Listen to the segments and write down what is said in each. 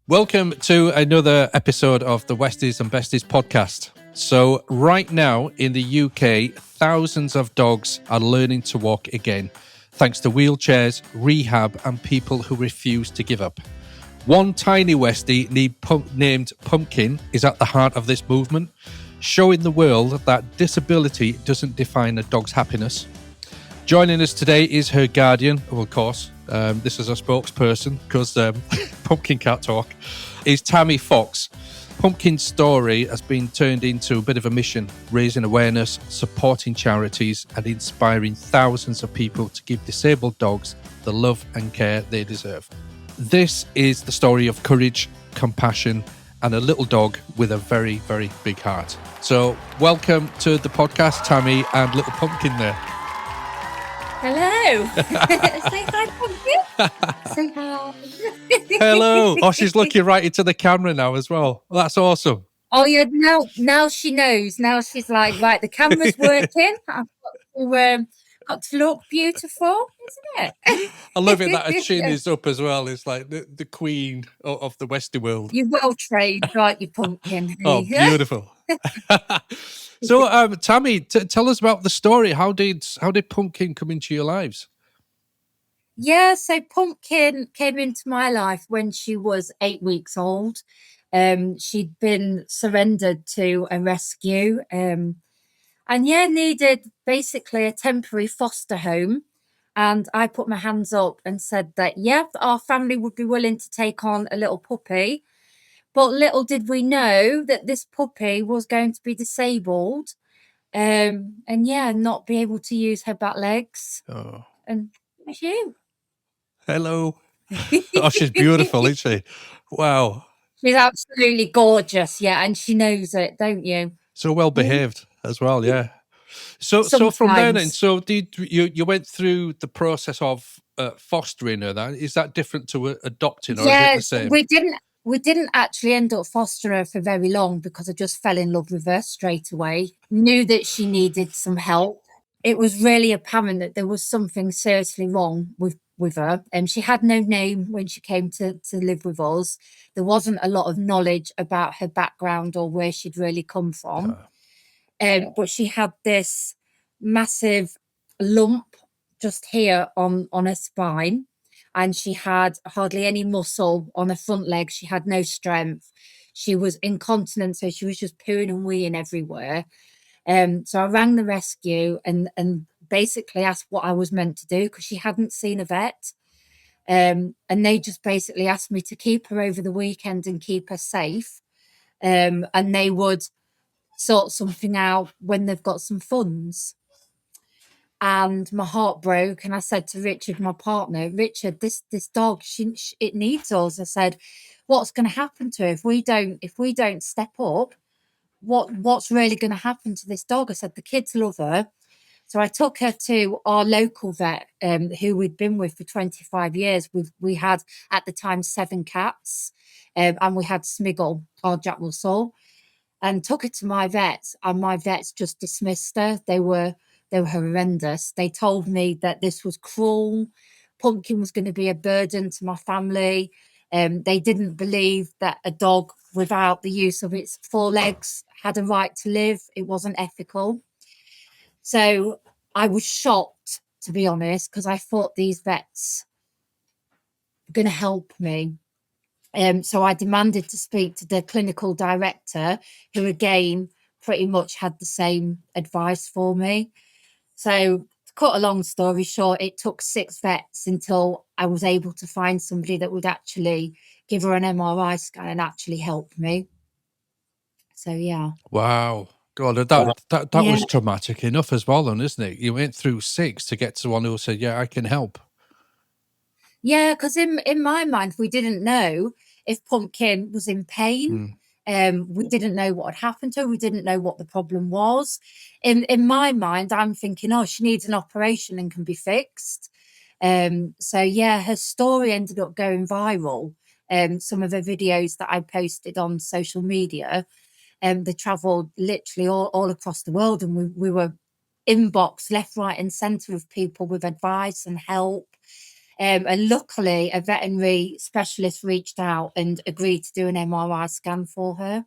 Welcome to another episode of the Westies and Besties podcast. So right now in the UK, thousands of dogs are learning to walk again, thanks to wheelchairs, rehab and people who refuse to give up. One tiny Westie named Pumpkin is at the heart of this movement, showing the world that disability doesn't define a dog's happiness. Joining us today is her guardian, of course. This is a spokesperson because Pumpkin can't talk, is Tammy Fox. Pumpkin's story has been turned into a bit of a mission, raising awareness, supporting charities and inspiring thousands of people to give disabled dogs the love and care they deserve. This is the story of courage, compassion and a little dog with a very, very big heart. So welcome to the podcast, Tammy and little Pumpkin there. Hello. Say hi, Pumpkin. Say hi. Hello. Oh, she's looking right into the camera now as well. That's awesome. Oh, yeah. Now she knows. Now she's like, right, the camera's working. I've got to look beautiful, isn't it? I love it that her chin is up as well. It's like the queen of the Westie world. You're well trained, right, you Pumpkin? Oh, beautiful. So, Tammy, tell us about the story. How did Pumpkin come into your lives? Yeah, so Pumpkin came into my life when she was 8 weeks old. She'd been surrendered to a rescue and needed basically a temporary foster home. And I put my hands up and said that, our family would be willing to take on a little puppy. But little did we know that this puppy was going to be disabled not be able to use her back legs. Oh. And it was you. Hello. Oh, she's beautiful, isn't she? Wow. She's absolutely gorgeous, and she knows it, don't you? So well behaved as well, yeah. So from then, so did you went through the process of fostering her? Then is that different to adopting, or is it the same? We didn't actually end up fostering her for very long because I just fell in love with her straight away. Knew that she needed some help. It was really apparent that there was something seriously wrong with her. She had no name when she came to live with us. There wasn't a lot of knowledge about her background or where she'd really come from. But she had this massive lump just here on her spine. And she had hardly any muscle on her front leg. She had no strength. She was incontinent, so she was just pooing and weeing everywhere. So I rang the rescue and basically asked what I was meant to do because she hadn't seen a vet. And they just basically asked me to keep her over the weekend and keep her safe. And they would sort something out when they've got some funds. And my heart broke, and I said to Richard, my partner, Richard, this dog, it needs us. I said, what's going to happen to her if we don't step up? What's really going to happen to this dog? I said, the kids love her. So I took her to our local vet, who we'd been with for 25 years. We had at the time 7 cats, and we had Smiggle, our Jack Russell, and took her to my vets, and my vets just dismissed her. They were horrendous. They told me that this was cruel. Pumpkin was going to be a burden to my family. They didn't believe that a dog without the use of its 4 legs had a right to live. It wasn't ethical. So I was shocked, to be honest, because I thought these vets were going to help me. So I demanded to speak to the clinical director, who again pretty much had the same advice for me. So to cut a long story short, it took 6 vets until I was able to find somebody that would actually give her an MRI scan and actually help me. So, yeah. Wow. God, that was traumatic enough as well, then, isn't it? You went through 6 to get to one who said, yeah, I can help. Yeah, because in my mind, we didn't know if Pumpkin was in pain. We didn't know what had happened to her. We didn't know what the problem was. In my mind, I'm thinking, she needs an operation and can be fixed. Her story ended up going viral. Some of the videos that I posted on social media, they travelled literally all across the world, and we were inbox left, right and centre of people with advice and help. And luckily, a veterinary specialist reached out and agreed to do an MRI scan for her.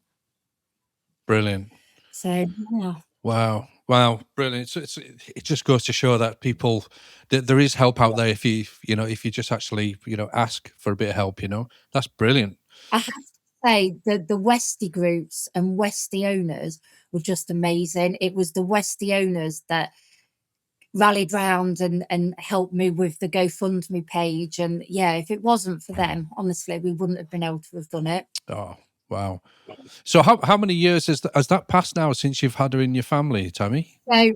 Brilliant. So, yeah. Wow, brilliant. So it just goes to show that people, that there is help out there if if you just actually, ask for a bit of help, that's brilliant. I have to say the Westie groups and Westie owners were just amazing. It was the Westie owners that rallied round and helped me with the GoFundMe page. And yeah, if it wasn't for them, honestly, we wouldn't have been able to have done it. Oh, wow. So how many years has that passed now since you've had her in your family, Tammy? So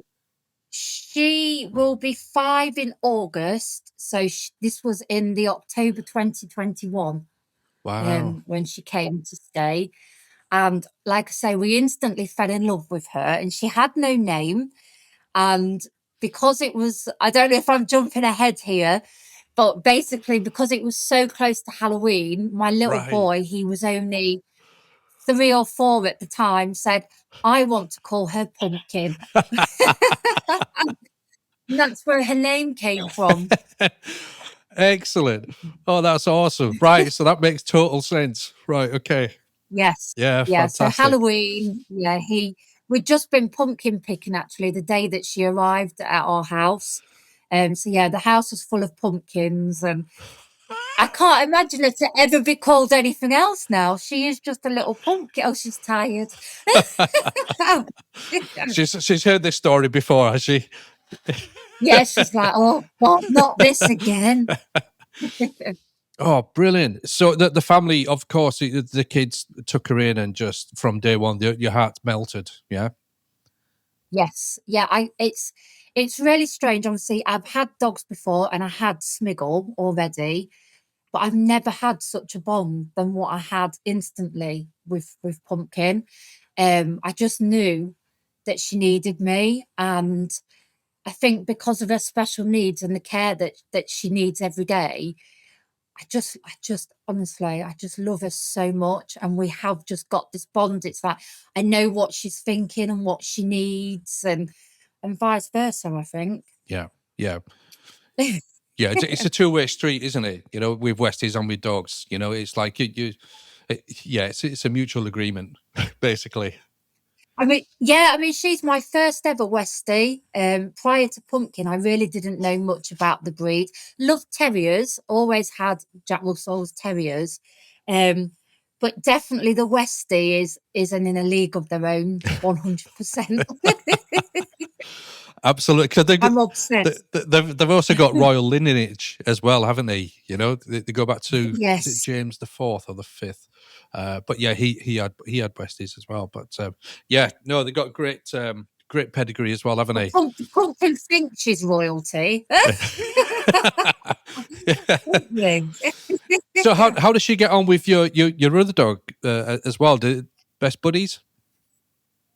she will be 5 in August. So this was in the October 2021 Wow. when she came to stay. And like I say, we instantly fell in love with her, and she had no name. And because it was, I don't know if I'm jumping ahead here, but basically because it was so close to Halloween, my little Right. boy, he was only 3 or 4 at the time, said, I want to call her Pumpkin. And that's where her name came from. Excellent. Oh, that's awesome. Right. So that makes total sense. Right. Okay. Yes. Yeah. Yeah. So Fantastic. Halloween, yeah, we'd just been pumpkin picking actually the day that she arrived at our house. So yeah, the house was full of pumpkins, and I can't imagine her to ever be called anything else now. She is just a little pumpkin. Oh, she's tired. She's heard this story before, has she? Yeah, she's like, oh God, not this again. Oh, brilliant. So the family, of course, the kids took her in, and just from day one, your heart melted. Yeah. Yes. Yeah, it's really strange. Obviously, I've had dogs before and I had Smiggle already, but I've never had such a bond than what I had instantly with Pumpkin. I just knew that she needed me, and I think because of her special needs and the care that she needs every day, I just honestly, I just love her so much, and we have just got this bond. It's like I know what she's thinking and what she needs, and vice versa, I think. Yeah. Yeah. Yeah. It's a two-way street, isn't it? With Westies and with dogs. It's like yeah. It's a mutual agreement, basically. I mean, she's my first ever Westie. Prior to Pumpkin, I really didn't know much about the breed. Loved terriers, always had Jack Russell's terriers. Um, but definitely the Westie is in a league of their own, 100%. Absolutely, because I'm obsessed. they've also got royal lineage as well, haven't they? They go back to, is it Yes. James the Fourth or the Fifth? But yeah, he had Westies as well. But yeah, no, they got great pedigree as well, haven't Well, they? Pumpkin thinks she's royalty. Yeah. So how does she get on with your other dog as well? Best buddies?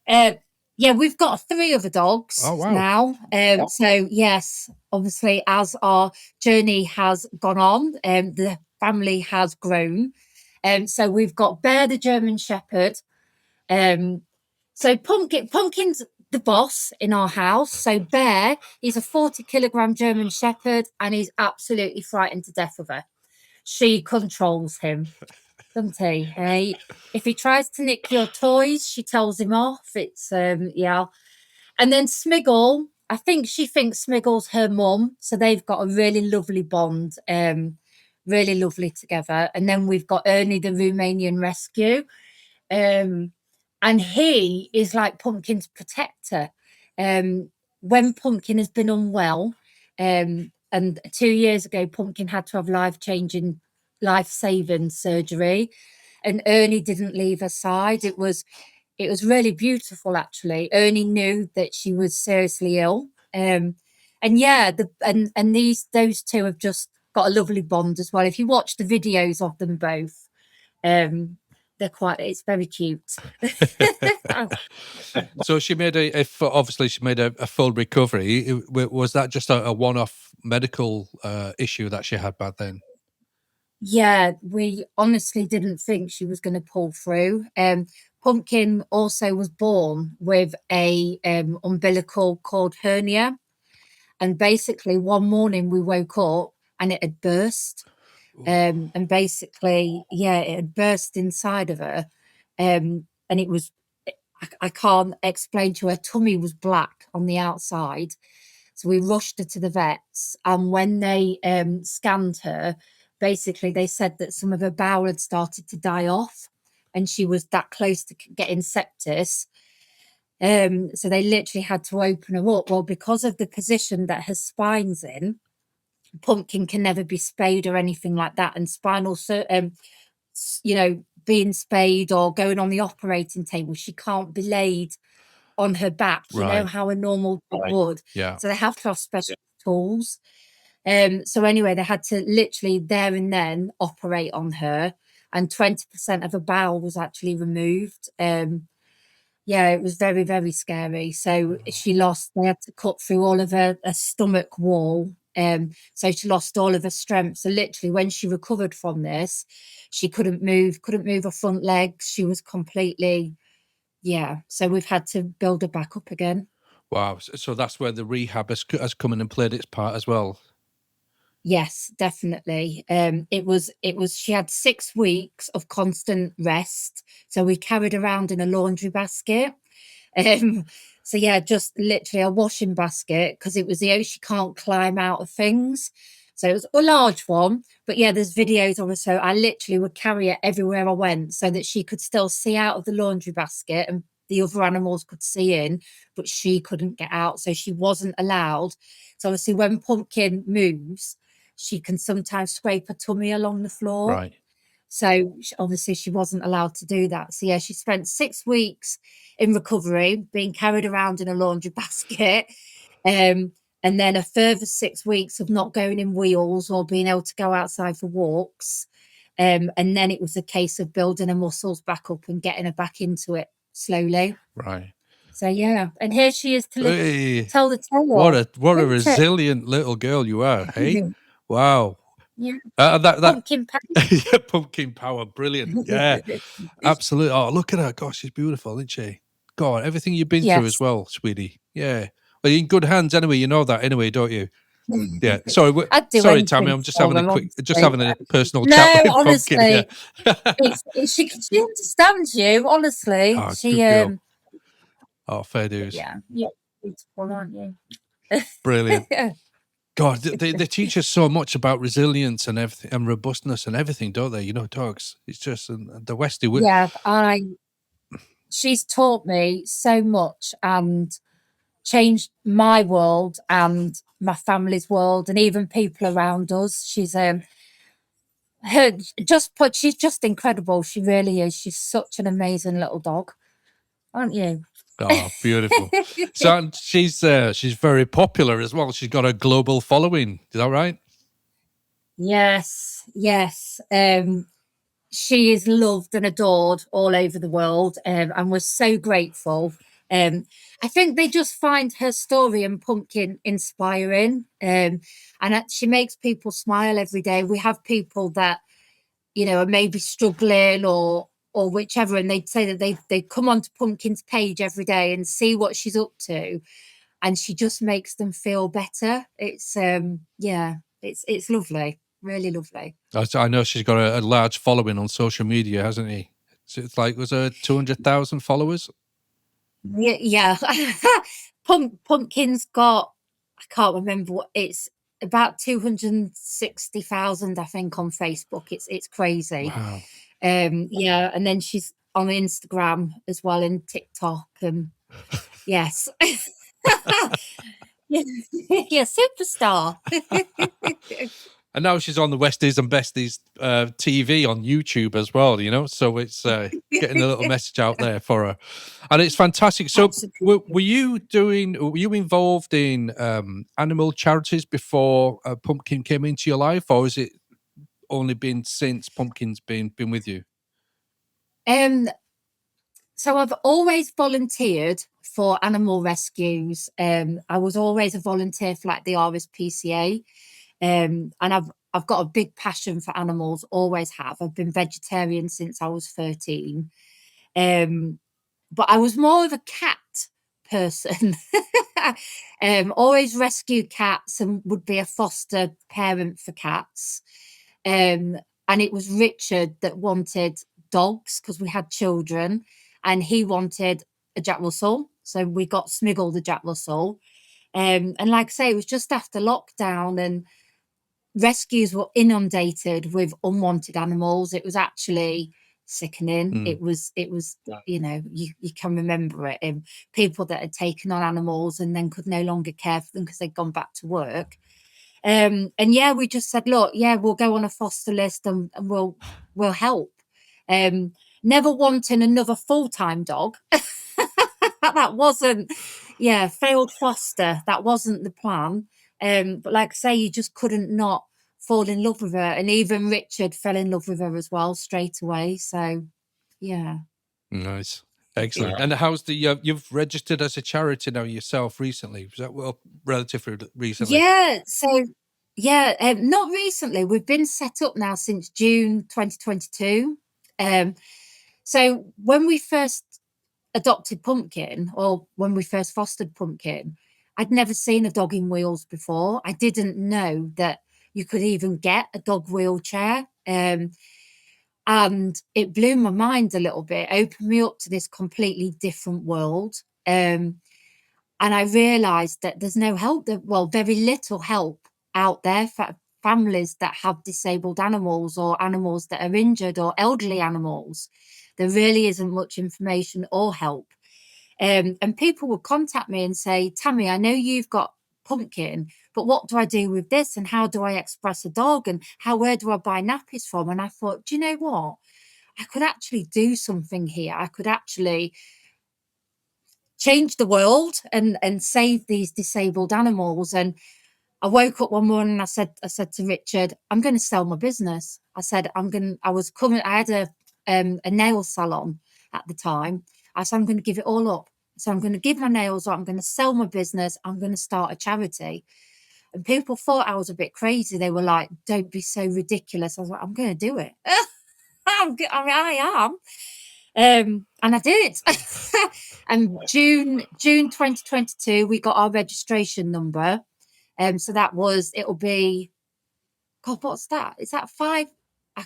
Uh, yeah, we've got 3 other dogs Oh wow! now. So yes, obviously, as our journey has gone on, the family has grown. So we've got Bear the German Shepherd. Um, so Pumpkin's the boss in our house. So Bear is a 40-kilogram German Shepherd, and he's absolutely frightened to death of her. She controls him, doesn't he? Hey, if he tries to nick your toys, she tells him off. It's yeah. And then Smiggle, I think she thinks Smiggle's her mum, so they've got a really lovely bond, really lovely together. And then we've got Ernie, the Romanian rescue, um, and he is like Pumpkin's protector. Um, when Pumpkin has been unwell, and 2 years ago, Pumpkin had to have life-saving surgery, and Ernie didn't leave her side. It was really beautiful, actually. Ernie knew that she was seriously ill, and yeah, and those two have just got a lovely bond as well. If you watch the videos of them both, um, it's very cute. So she made obviously she made a full recovery. Was that just a one-off medical issue that she had back then? Yeah, we honestly didn't think she was going to pull through. Pumpkin also was born with a umbilical cord hernia, and basically one morning we woke up and it had burst. And basically, yeah, it had burst inside of her. And it was, I can't explain to her, tummy was black on the outside. So we rushed her to the vets. And when they scanned her, basically they said that some of her bowel had started to die off and she was that close to getting sepsis. So they literally had to open her up. Well, because of the position that her spine's in, Pumpkin can never be spayed or anything like that. And being spayed or going on the operating table, she can't be laid on her back, Right. how a normal dog would. Yeah. So they have to have special tools. So anyway, they had to literally there and then operate on her, and 20% of her bowel was actually removed. Yeah, it was very, very scary. So they had to cut through all of her stomach wall. So she lost all of her strength. So literally when she recovered from this, she couldn't move her front legs. She was completely, yeah. So we've had to build her back up again. Wow. So that's where the rehab has come in and played its part as well. Yes, definitely. She had 6 weeks of constant rest. So we carried around in a laundry basket. Um, so yeah, just literally a washing basket because it was she can't climb out of things. So it was a large one, but yeah, there's videos of her. So I literally would carry her everywhere I went so that she could still see out of the laundry basket and the other animals could see in, but she couldn't get out. So she wasn't allowed. So obviously when Pumpkin moves, she can sometimes scrape her tummy along the floor. Right. So obviously she wasn't allowed to do that. So yeah, she spent 6 weeks in recovery, being carried around in a laundry basket. And then a further 6 weeks of not going in wheels or being able to go outside for walks. And then it was a case of building her muscles back up and getting her back into it slowly. Right. So yeah, and here she is to Hey, tell the tale. what a isn't it? resilient little girl you are. Hey, wow. Yeah, That pumpkin yeah, pumpkin power, brilliant. Yeah, absolutely. Oh, look at her. Gosh, she's beautiful, isn't she? God, everything you've been through as Yes. well, sweetie. Yeah. Well, you're in good hands anyway. You know that anyway, don't you? Yeah. Sorry, I'd do sorry, Tammy. anything I'm just for having a them, quick, just honestly. having a personal chat No, with Pumpkin here. honestly, she understands you. Honestly, Oh, she good girl. Oh, fair dues. yeah, you're beautiful, aren't you? Brilliant. God, they teach us so much about resilience and everything, and robustness and everything, don't they? You know, dogs. It's just the Westie. Yeah, she's taught me so much and changed my world and my family's world and even people around us. She's she's just incredible. She really is. She's such an amazing little dog, aren't you? Oh, beautiful. So she's very popular as well. She's got a global following. Is that right? Yes, yes. She is loved and adored all over the world, and we're so grateful. I think they just find her story and Pumpkin inspiring, and she makes people smile every day. We have people that are maybe struggling or whichever, and they'd say that they come onto Pumpkin's page every day and see what she's up to, and she just makes them feel better. It's it's lovely, really lovely. I know she's got a large following on social media, hasn't he? So it's like, was her 200,000 followers? Yeah. Pumpkin's got, I can't remember what it's about 260,000, I think, on Facebook. It's crazy. Wow. Yeah, and then she's on Instagram as well and TikTok and yes. Yeah, superstar. And now she's on the Westies and Besties TV on YouTube as well, so it's getting a little message out there for her. And it's fantastic. So were you involved in animal charities before Pumpkin came into your life, or has it only been since Pumpkin's been with you? So I've always volunteered for animal rescues. I was always a volunteer for like the RSPCA. And I've got a big passion for animals, always have. I've been vegetarian since I was 13. But I was more of a cat person. Always rescued cats and would be a foster parent for cats. And it was Richard that wanted dogs because we had children, and he wanted a Jack Russell. So we got Smiggle the Jack Russell. And like I say, it was just after lockdown, and rescues were inundated with unwanted animals. It was actually sickening. It was, you know, you can remember it. People that had taken on animals and then could no longer care for them because they'd gone back to work. And yeah, we just said, look, yeah, we'll go on a foster list, and we'll help. Never wanting another full-time dog. That wasn't, failed foster. That wasn't the plan. But like I say, you just couldn't not fall in love with her. And even Richard fell in love with her as well straight away. So, yeah. Nice. Excellent. And how's the, you've registered as a charity now yourself recently? Was that relatively recently? Yeah. So, not recently. We've been set up now since June 2022. So when we first adopted Pumpkin, or when we first fostered Pumpkin, I'd never seen a dog in wheels before. I didn't know that you could even get a dog wheelchair. And it blew my mind a little bit, opened me up to this completely different world. And I realized that there's no help, very little help out there for families that have disabled animals, or animals that are injured, or elderly animals. There really isn't much information or help. And people would contact me and say, Tammy, I know you've got Pumpkin, but what do I do with this? And how do I express a dog? And where do I buy nappies from? And I thought, do you know what? I could actually do something here. I could actually change the world and save these disabled animals. And I woke up one morning and I said to Richard, I'm going to sell my business. I said, I had a nail salon at the time. I said, I'm going to give it all up. So I'm going to give my nails up. I'm going to sell my business. I'm going to start a charity. And people thought I was a bit crazy. They were like, don't be so ridiculous. I was like, I'm going to do it. I am. And I did. And June 2022, we got our registration number. So it'll be, God, what's that? Is that 5?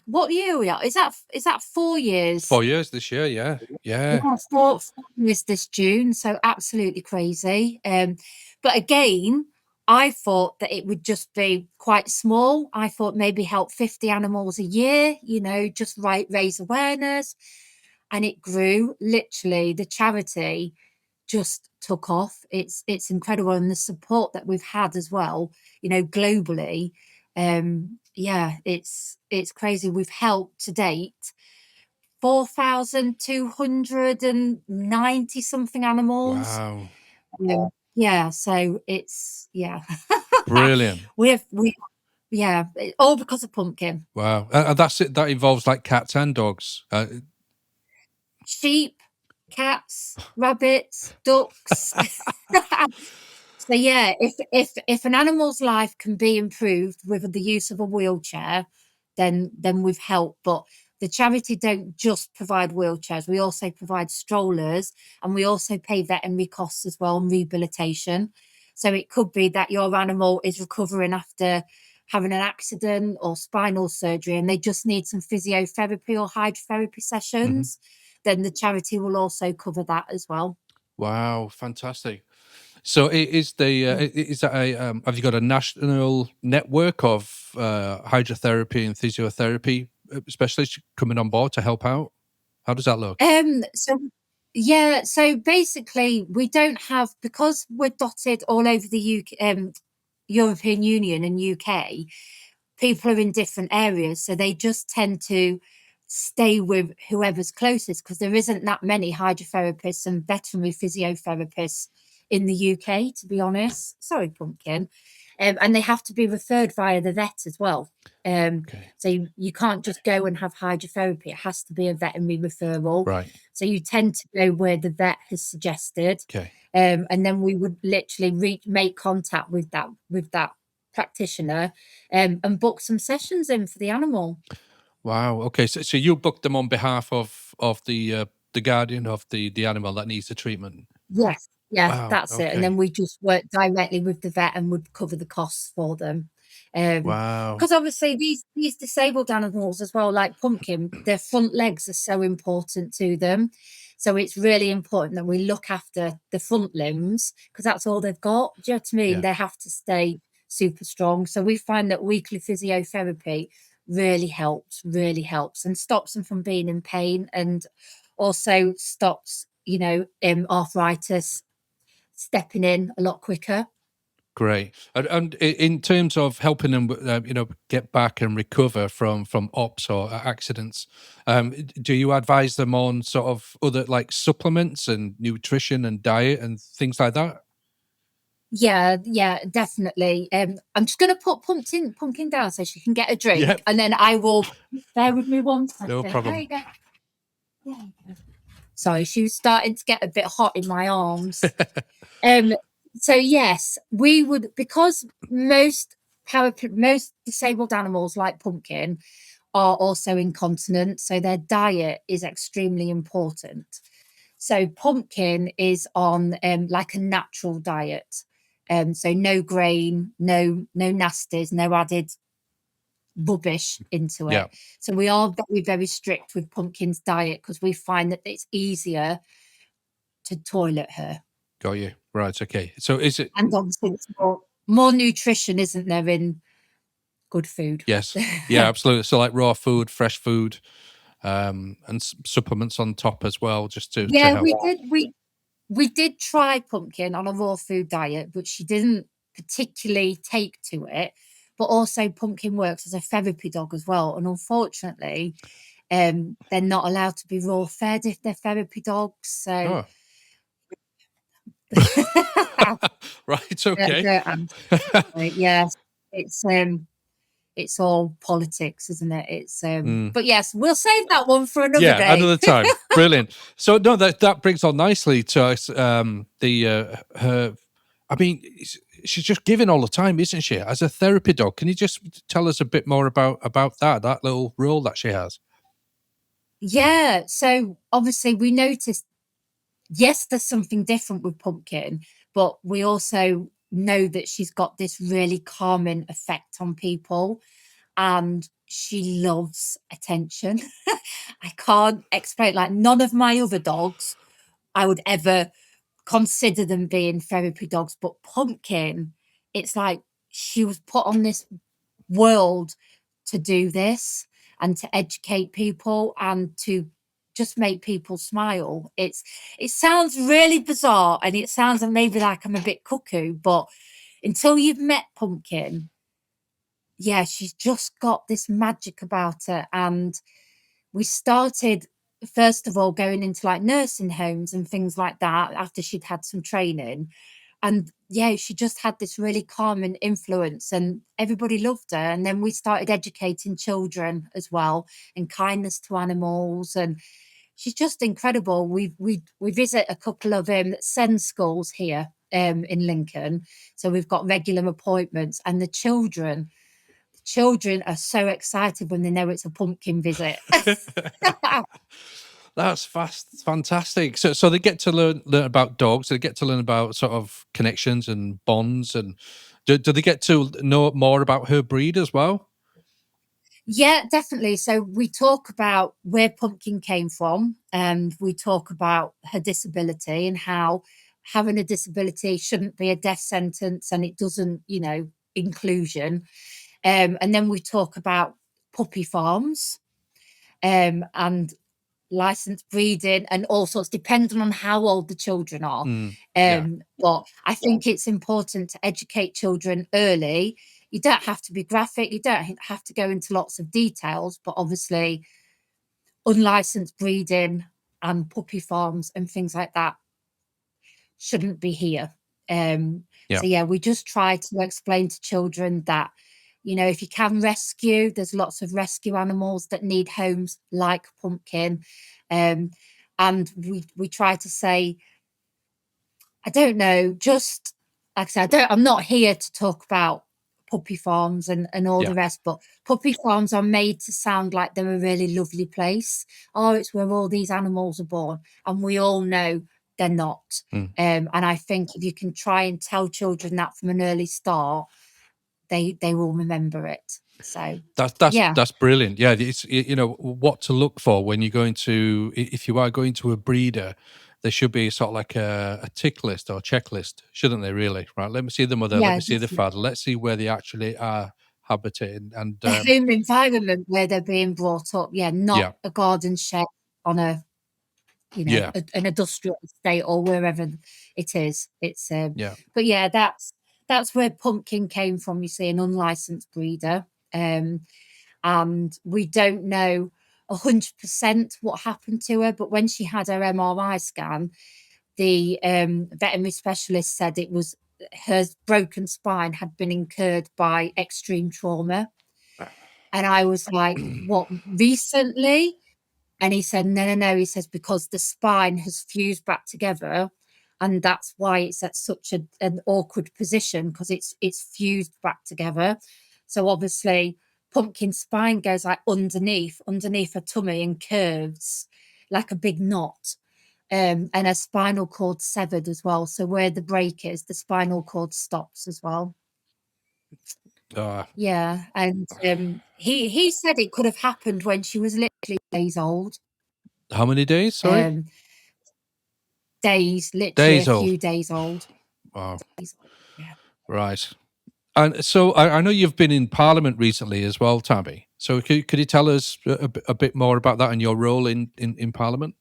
What year are we at? Is that 4 years? 4 years this year, yeah. Yeah, 4 years this June. So absolutely crazy. But again, I thought that it would just be quite small. I thought maybe help 50 animals a year, just raise awareness. And it grew. Literally, the charity just took off. It's incredible, and the support that we've had as well, globally. It's crazy. We've helped to date 4,290 something animals. Wow. Yeah, so it's Brilliant. all because of Pumpkin. Wow. And that's it. That involves like cats and dogs. Sheep, cats, rabbits, ducks. So yeah, if an animal's life can be improved with the use of a wheelchair, then we've helped. But the charity don't just provide wheelchairs. We also provide strollers, and we also pay veterinary costs as well, and rehabilitation. So it could be that your animal is recovering after having an accident or spinal surgery, and they just need some physiotherapy or hydrotherapy sessions. Then the charity will also cover that as well. Wow, fantastic. So is that have you got a national network of hydrotherapy and physiotherapy specialists coming on board to help out? How does that look? So basically we don't have, because we're dotted all over the UK, European Union and UK, people are in different areas, so they just tend to stay with whoever's closest, because there isn't that many hydrotherapists and veterinary physiotherapists in the UK, to be honest. Sorry, Pumpkin. And they have to be referred via the vet as well. So you can't just go and have hydrotherapy. It has to be a veterinary referral. Right. So you tend to go where the vet has suggested. Okay. And then we would literally make contact with that practitioner, and book some sessions in for the animal. Wow. Okay. So you booked them on behalf of the guardian of the animal that needs the treatment. Yes. Yeah, Wow. that's it. And Okay. then we just work directly with the vet and would cover the costs for them. Wow. Because obviously these disabled animals as well, like Pumpkin, their front legs are so important to them. So it's really important that we look after the front limbs because that's all they've got. Do you know what I mean? Yeah. They have to stay super strong. So we find that weekly physiotherapy really helps and stops them from being in pain and also stops, arthritis stepping in a lot quicker. Great. And in terms of helping them, get back and recover from ops or accidents, do you advise them on sort of other like supplements and nutrition and diet and things like that? Yeah, definitely. I'm just going to put pumpkin down so she can get a drink, Yep. and then I will. Bear with me one No second. There problem. you go. There you go. Sorry, she was starting to get a bit hot in my arms. Um, so yes, we would because most disabled animals like Pumpkin are also incontinent, so their diet is extremely important. So Pumpkin is on like a natural diet. So no grain, no nasties, no added rubbish into Yeah. it. So we are very strict with Pumpkin's diet because we find that it's easier to toilet her. Got you. Right. Okay. So is it? And obviously it's more nutrition, isn't there, in good food? Yes. Yeah. Absolutely. So like raw food, fresh food, and supplements on top as well, just to Yeah, help. we did try Pumpkin on a raw food diet, but she didn't particularly take to it. But also Pumpkin works as a therapy dog as well. And unfortunately, they're not allowed to be raw fed if they're therapy dogs. So Oh. Right. Okay. yes, it's all politics, isn't it? It's Mm. but yes, we'll save that one for another Yeah, day. another time. Brilliant. So no, that brings on nicely to us. The her. I mean, she's just giving all the time, isn't she? As a therapy dog, can you just tell us a bit more about that little role that she has? Yeah, so obviously we noticed, yes, there's something different with Pumpkin, but we also know that she's got this really calming effect on people and she loves attention. I can't explain, like, none of my other dogs I would ever consider them being therapy dogs, but Pumpkin, it's like she was put on this world to do this and to educate people and to just make people smile. It sounds really bizarre and it sounds maybe like I'm a bit cuckoo, but until you've met Pumpkin, yeah, she's just got this magic about her. And we started first of all going into like nursing homes and things like that after she'd had some training. And yeah, she just had this really calming influence and everybody loved her. And then we started educating children as well and kindness to animals. And she's just incredible. We visit a couple of SEND schools here in Lincoln. So we've got regular appointments and the children are so excited when they know it's a Pumpkin visit. That's fantastic. So they get to learn about dogs. They get to learn about sort of connections and bonds, and do they get to know more about her breed as well? Yeah, definitely. So we talk about where Pumpkin came from, and we talk about her disability and how having a disability shouldn't be a death sentence and it doesn't, inclusion. And then we talk about puppy farms and licensed breeding and all sorts, depending on how old the children are. Mm, yeah, But I think it's important to educate children early. You don't have to be graphic, you don't have to go into lots of details, but obviously, unlicensed breeding and puppy farms and things like that shouldn't be here. yeah, So yeah, we just try to explain to children that, if you can rescue, there's lots of rescue animals that need homes like Pumpkin. Um, and we try to say, I don't know, just like I said, I'm not here to talk about puppy farms and all yeah. the rest, but puppy farms are made to sound like they're a really lovely place. Oh, it's where all these animals are born. And we all know they're not. And I think if you can try and tell children that from an early start, they will remember it. So yeah. That's brilliant. Yeah, it's what to look for when you're going to, if you are going to a breeder. There should be sort of like a tick list or checklist, shouldn't they? Really, right? Let me see the mother. Let Yeah, me see the definitely. father. Let's see where they actually are habitating. And The home environment where they're being brought up. Yeah, not yeah, a garden shed on a, yeah, an industrial estate or wherever it is. It's yeah. but yeah, that's where Pumpkin came from. You see, an unlicensed breeder, and we don't know 100% what happened to her. But when she had her MRI scan, the veterinary specialist said it was her broken spine had been incurred by extreme trauma. And I was like, what, recently? And he said, no, no, no. He says, because the spine has fused back together. And that's why it's at such an awkward position, because it's fused back together. So obviously, Pumpkin's spine goes like underneath her tummy and curves like a big knot. And her spinal cord severed as well. So where the break is, the spinal cord stops as well. Uh, Yeah, and he said it could have happened when she was literally days old. how many days? Sorry, Um, Days, literally a days old. few days old. Wow. Days old. Yeah. Right. And so I know you've been in Parliament recently as well, Tammy. So could you tell us a bit more about that and your role in Parliament?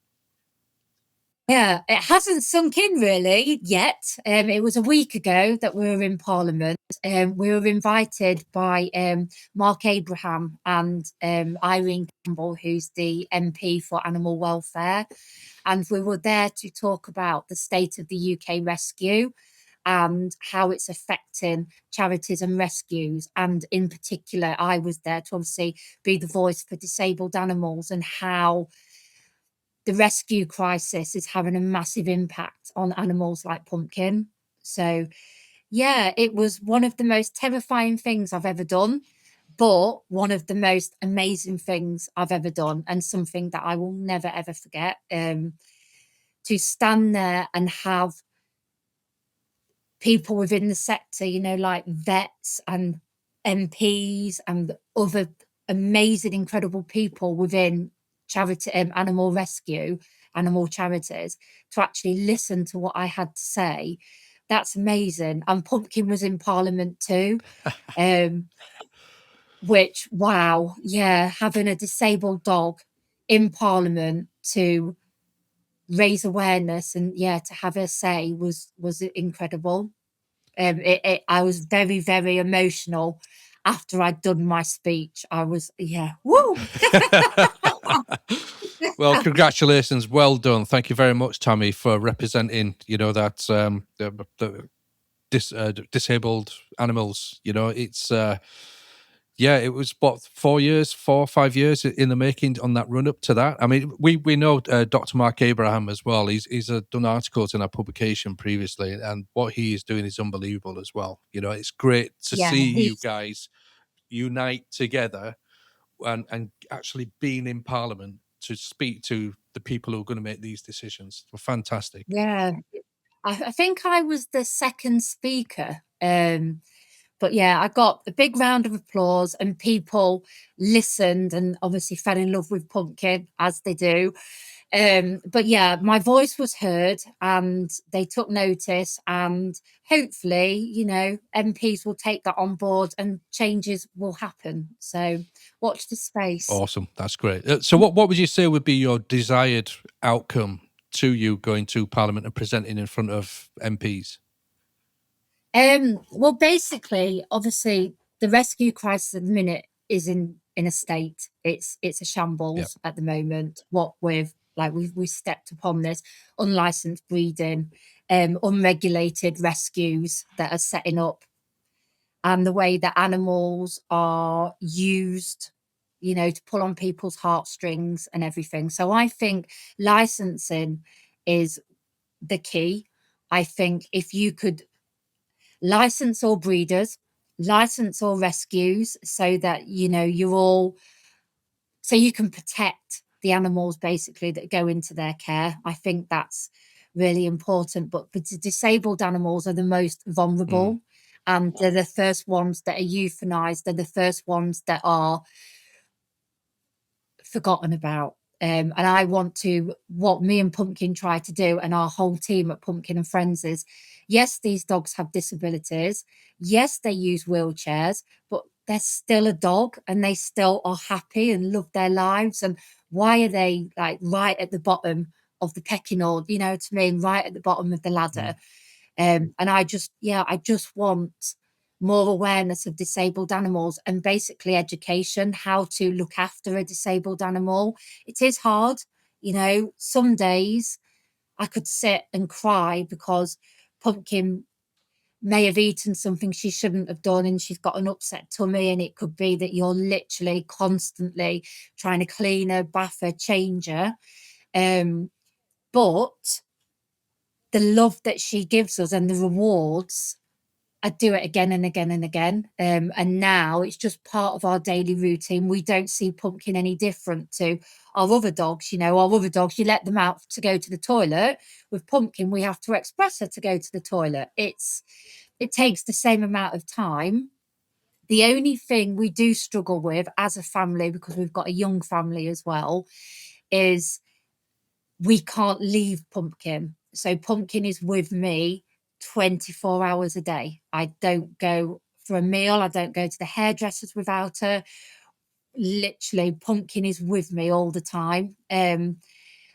Yeah, it hasn't sunk in really yet. It was a week ago that we were in Parliament. We were invited by Mark Abraham and Irene Campbell, who's the MP for Animal Welfare. And we were there to talk about the state of the UK rescue and how it's affecting charities and rescues. And in particular, I was there to obviously be the voice for disabled animals and how the rescue crisis is having a massive impact on animals like Pumpkin. So, yeah, it was one of the most terrifying things I've ever done, but one of the most amazing things I've ever done, and something that I will never ever forget. To stand there and have people within the sector, like vets and MPs and other amazing, incredible people within charity, animal rescue, animal charities, to actually listen to what I had to say. That's amazing. And Pumpkin was in Parliament too, um, which, wow, yeah, having a disabled dog in Parliament to raise awareness and yeah, to have her say was incredible. I was very, very emotional after I'd done my speech. I was, yeah, woo! Well, congratulations, well done. Thank you very much, Tammy, for representing. That the disabled animals. It's yeah, it was what 4 or 5 years in the making on that run up to that. I mean, we know Dr. Mark Abraham as well. He's done articles in our publication previously, and what he is doing is unbelievable as well. It's great to Yeah, see you guys unite together and actually being in Parliament to speak to the people who are going to make these decisions. Well, fantastic. yeah. I think I was the second speaker. But yeah, I got a big round of applause and people listened and obviously fell in love with Pumpkin, as they do. But yeah, my voice was heard and they took notice, and hopefully, MPs will take that on board and changes will happen. So watch the space. Awesome. That's great. So what would you say would be your desired outcome to you going to Parliament and presenting in front of MPs? Well, basically, obviously, the rescue crisis at the minute is in a state. It's a Yeah. shambles at the moment. What with like we stepped upon this unlicensed breeding, unregulated rescues that are setting up, and the way that animals are used, to pull on people's heartstrings and everything. So I think licensing is the key. I think if you could license all breeders, license all rescues, so that you're all, so you can protect the animals basically that go into their care. I think that's really important. But the disabled animals are the most vulnerable, and they're the first ones that are euthanized. They're the first ones that are forgotten about. And I want to, what me and Pumpkin try to do, and our whole team at Pumpkin and Friends is, yes, these dogs have disabilities. Yes, they use wheelchairs, but they're still a dog and they still are happy and love their lives. And why are they like right at the bottom of the pecking order, you know what I mean? Right at the bottom of the ladder. And I just want more awareness of disabled animals and basically education, how to look after a disabled animal. It is hard, you know, some days I could sit and cry because Pumpkin may have eaten something she shouldn't have done and she's got an upset tummy, and it could be that you're literally constantly trying to clean her, bath her, change her. But the love that she gives us and the rewards, I'd do it again and again and again. And now it's just part of our daily routine. We don't see Pumpkin any different to our other dogs. You know, our other dogs, you let them out to go to the toilet. With Pumpkin, we have to express her to go to the toilet. It takes the same amount of time. The only thing we do struggle with as a family, because we've got a young family as well, is we can't leave Pumpkin. So Pumpkin is with me 24 hours a day. I don't go for a meal. I don't go to the hairdressers without her. Literally, Pumpkin is with me all the time.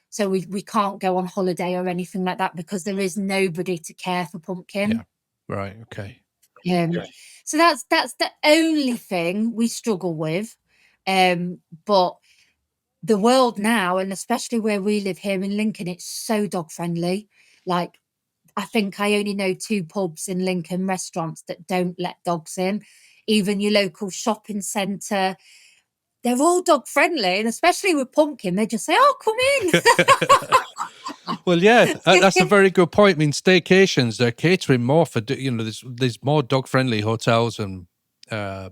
So we can't go on holiday or anything like that because there is nobody to care for Yeah. Pumpkin. Right. Okay. So that's the only thing we struggle with. But the world now, and especially where we live here in Lincoln, it's so dog friendly. Like, I think I only know 2 pubs in Lincoln, restaurants that don't let dogs in. Even your local shopping centre, they're all dog friendly, and especially with Pumpkin, they just say, "Oh, come Well, yeah, that's a in." very good point. I mean, staycations, they're catering more for, there's more dog friendly hotels and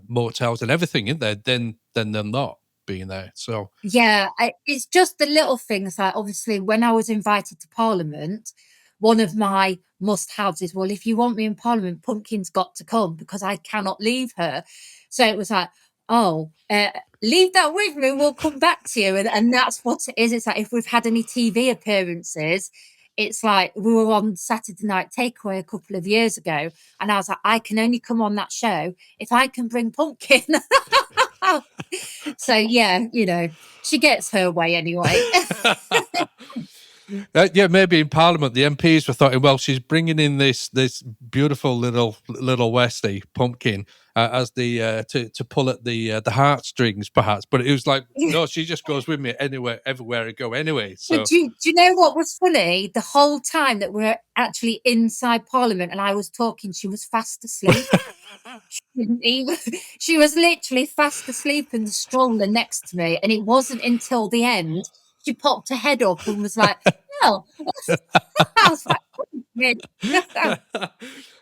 motels and everything in there than they're not being there. So, Yeah, it's just the little things. Like, obviously, when I was invited to Parliament, one of my must-haves is, well, if you want me in Parliament, Pumpkin's got to come because I cannot leave her. So it was like, oh, leave that with me. We'll come back to you, and that's what it is. It's like if we've had any TV appearances, it's like we were on Saturday Night Takeaway a couple of years ago, and I was like, I can only come on that show if I can bring Pumpkin. So yeah, you know, she gets her way anyway. yeah, maybe in Parliament, the MPs were thinking, well, she's bringing in this beautiful little Westie Pumpkin as the to pull at the heartstrings, perhaps. But it was like, no, she just goes with me anywhere, everywhere I go, anyway. But So, do you know what was funny? The whole time that we're actually inside Parliament and I was talking, she was fast asleep. Didn't even, she was literally fast asleep in the stroller next to me. And it wasn't until the end she popped her head up and was like, "Oh," I was like,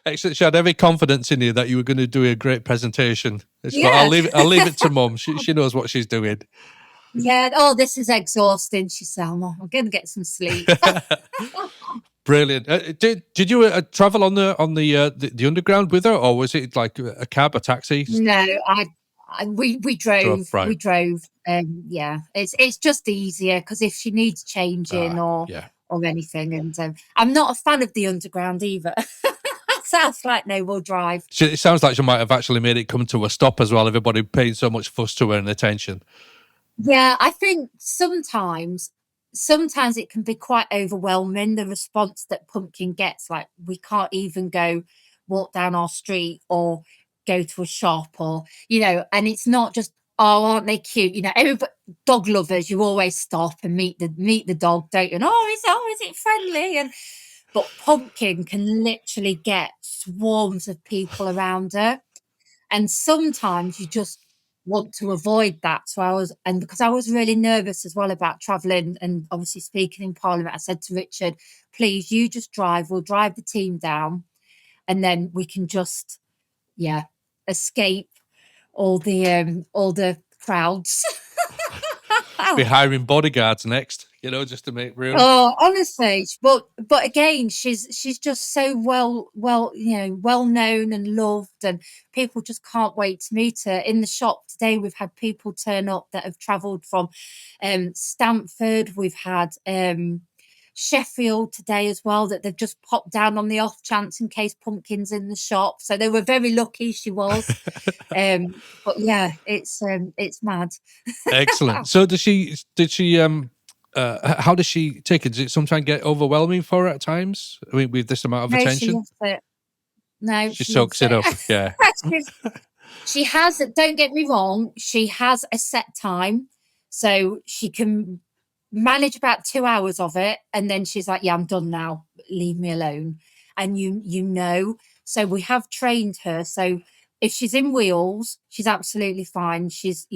excellent. She had every confidence in you that you were going to do a great presentation. It's like, yeah. I'll leave it to Mum. She knows what she's doing. Yeah. Oh, this is exhausting. She said, "I'm going to get some sleep." Brilliant. Did you travel on the underground with her, or was it like a cab, a taxi? No, we Drove, drove. right. We drove. Yeah, it's just easier because if she needs changing Yeah. or anything, and I'm not a fan of the underground either. Sounds like no, we'll drive. It sounds like she might have actually made it come to a stop as well. Everybody paying so much fuss to her and attention. Yeah, I think sometimes it can be quite overwhelming, the response that Pumpkin gets. Like, we can't even go walk down our street or go to a shop, or, you know, and it's not just, oh, aren't they cute? You know, everybody, dog lovers, you always stop and meet the dog, don't you? And, is it friendly? And but Pumpkin can literally get swarms of people around her. And sometimes you just want to avoid that. And because I was really nervous as well about traveling and obviously speaking in Parliament, I said to Richard, please, you just drive, we'll drive the team down, and then we can just, yeah, escape all the crowds. Be hiring bodyguards next, just to make room. Oh, honestly, but again, she's just so well well known and loved, and people just can't wait to meet her. In the shop today, we've had people turn up that have travelled from Stamford. We've had Sheffield today as well, that they've just popped down on the off chance in case Pumpkin's in the shop. So they were very lucky she was. But yeah, it's mad. Excellent. So did she how does she take it? Does it sometimes get overwhelming for her at times? I mean, with this amount of No, she attention? loves it. No, She she loves soaks it it. up. Yeah. She has, don't get me wrong, she has a set time. So she can manage about 2 hours of it. And then she's like, yeah, I'm done now. Leave me alone. And so we have trained her. So if she's in wheels, she's absolutely fine. She's,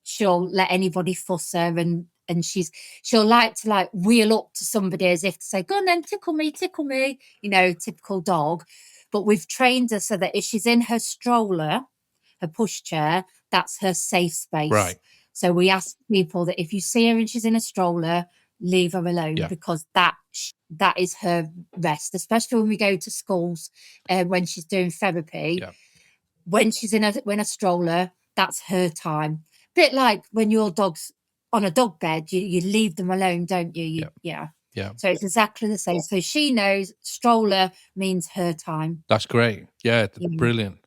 she'll let anybody fuss her, and she'll like to wheel up to somebody as if to say, go on then, tickle me, typical dog. But we've trained her so that if she's in her stroller, her pushchair, that's her safe space. Right. So we ask people that if you see her and she's in a stroller, leave her alone, because that is her rest, especially when we go to schools when she's doing therapy. Yeah. When she's in a stroller, that's her time. Bit like when your dog's on a dog bed, you leave them alone, don't you? Yeah. So it's exactly the same. So she knows stroller means her time. That's great. Yeah, brilliant.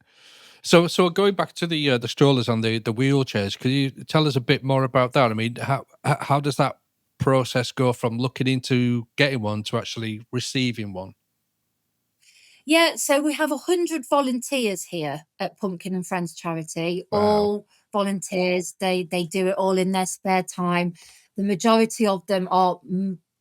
So going back to the strollers and the wheelchairs, could you tell us a bit more about that? I mean, how does that process go from looking into getting one to actually receiving one? Yeah, so we have 100 volunteers here at Pumpkin and Friends Charity. Wow. All volunteers. They do it all in their spare time. The majority of them are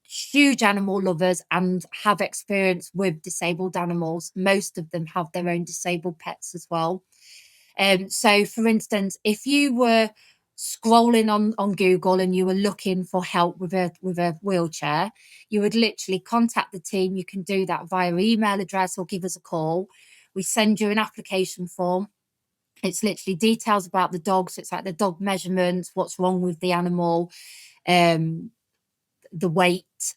huge animal lovers and have experience with disabled animals. Most of them have their own disabled pets as well. So, for instance, if you were scrolling on Google and you were looking for help with a wheelchair, you would literally contact the team. You can do that via email address or give us a call. We send you an application form. It's literally details about the dog. So it's like the dog measurements, what's wrong with the animal, the weight.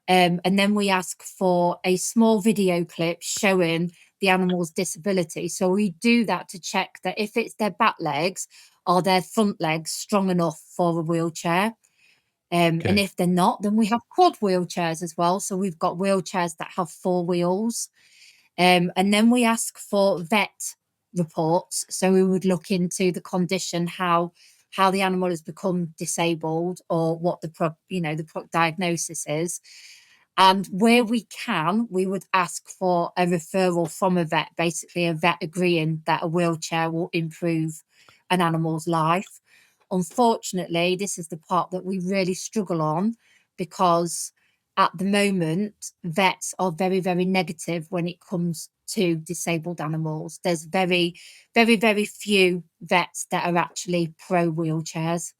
And then we ask for a small video clip showing the animal's disability. So we do that to check that if it's their back legs, are their front legs strong enough for a wheelchair? And if they're not, then we have quad wheelchairs as well. So we've got wheelchairs that have 4 wheels. And then we ask for vet reports. So we would look into the condition, how the animal has become disabled, or what the diagnosis is. And where we can, we would ask for a referral from a vet, basically a vet agreeing that a wheelchair will improve an animal's life. Unfortunately, this is the part that we really struggle on, because at the moment, vets are very, very negative when it comes to disabled animals. There's very, very, very few vets that are actually pro wheelchairs.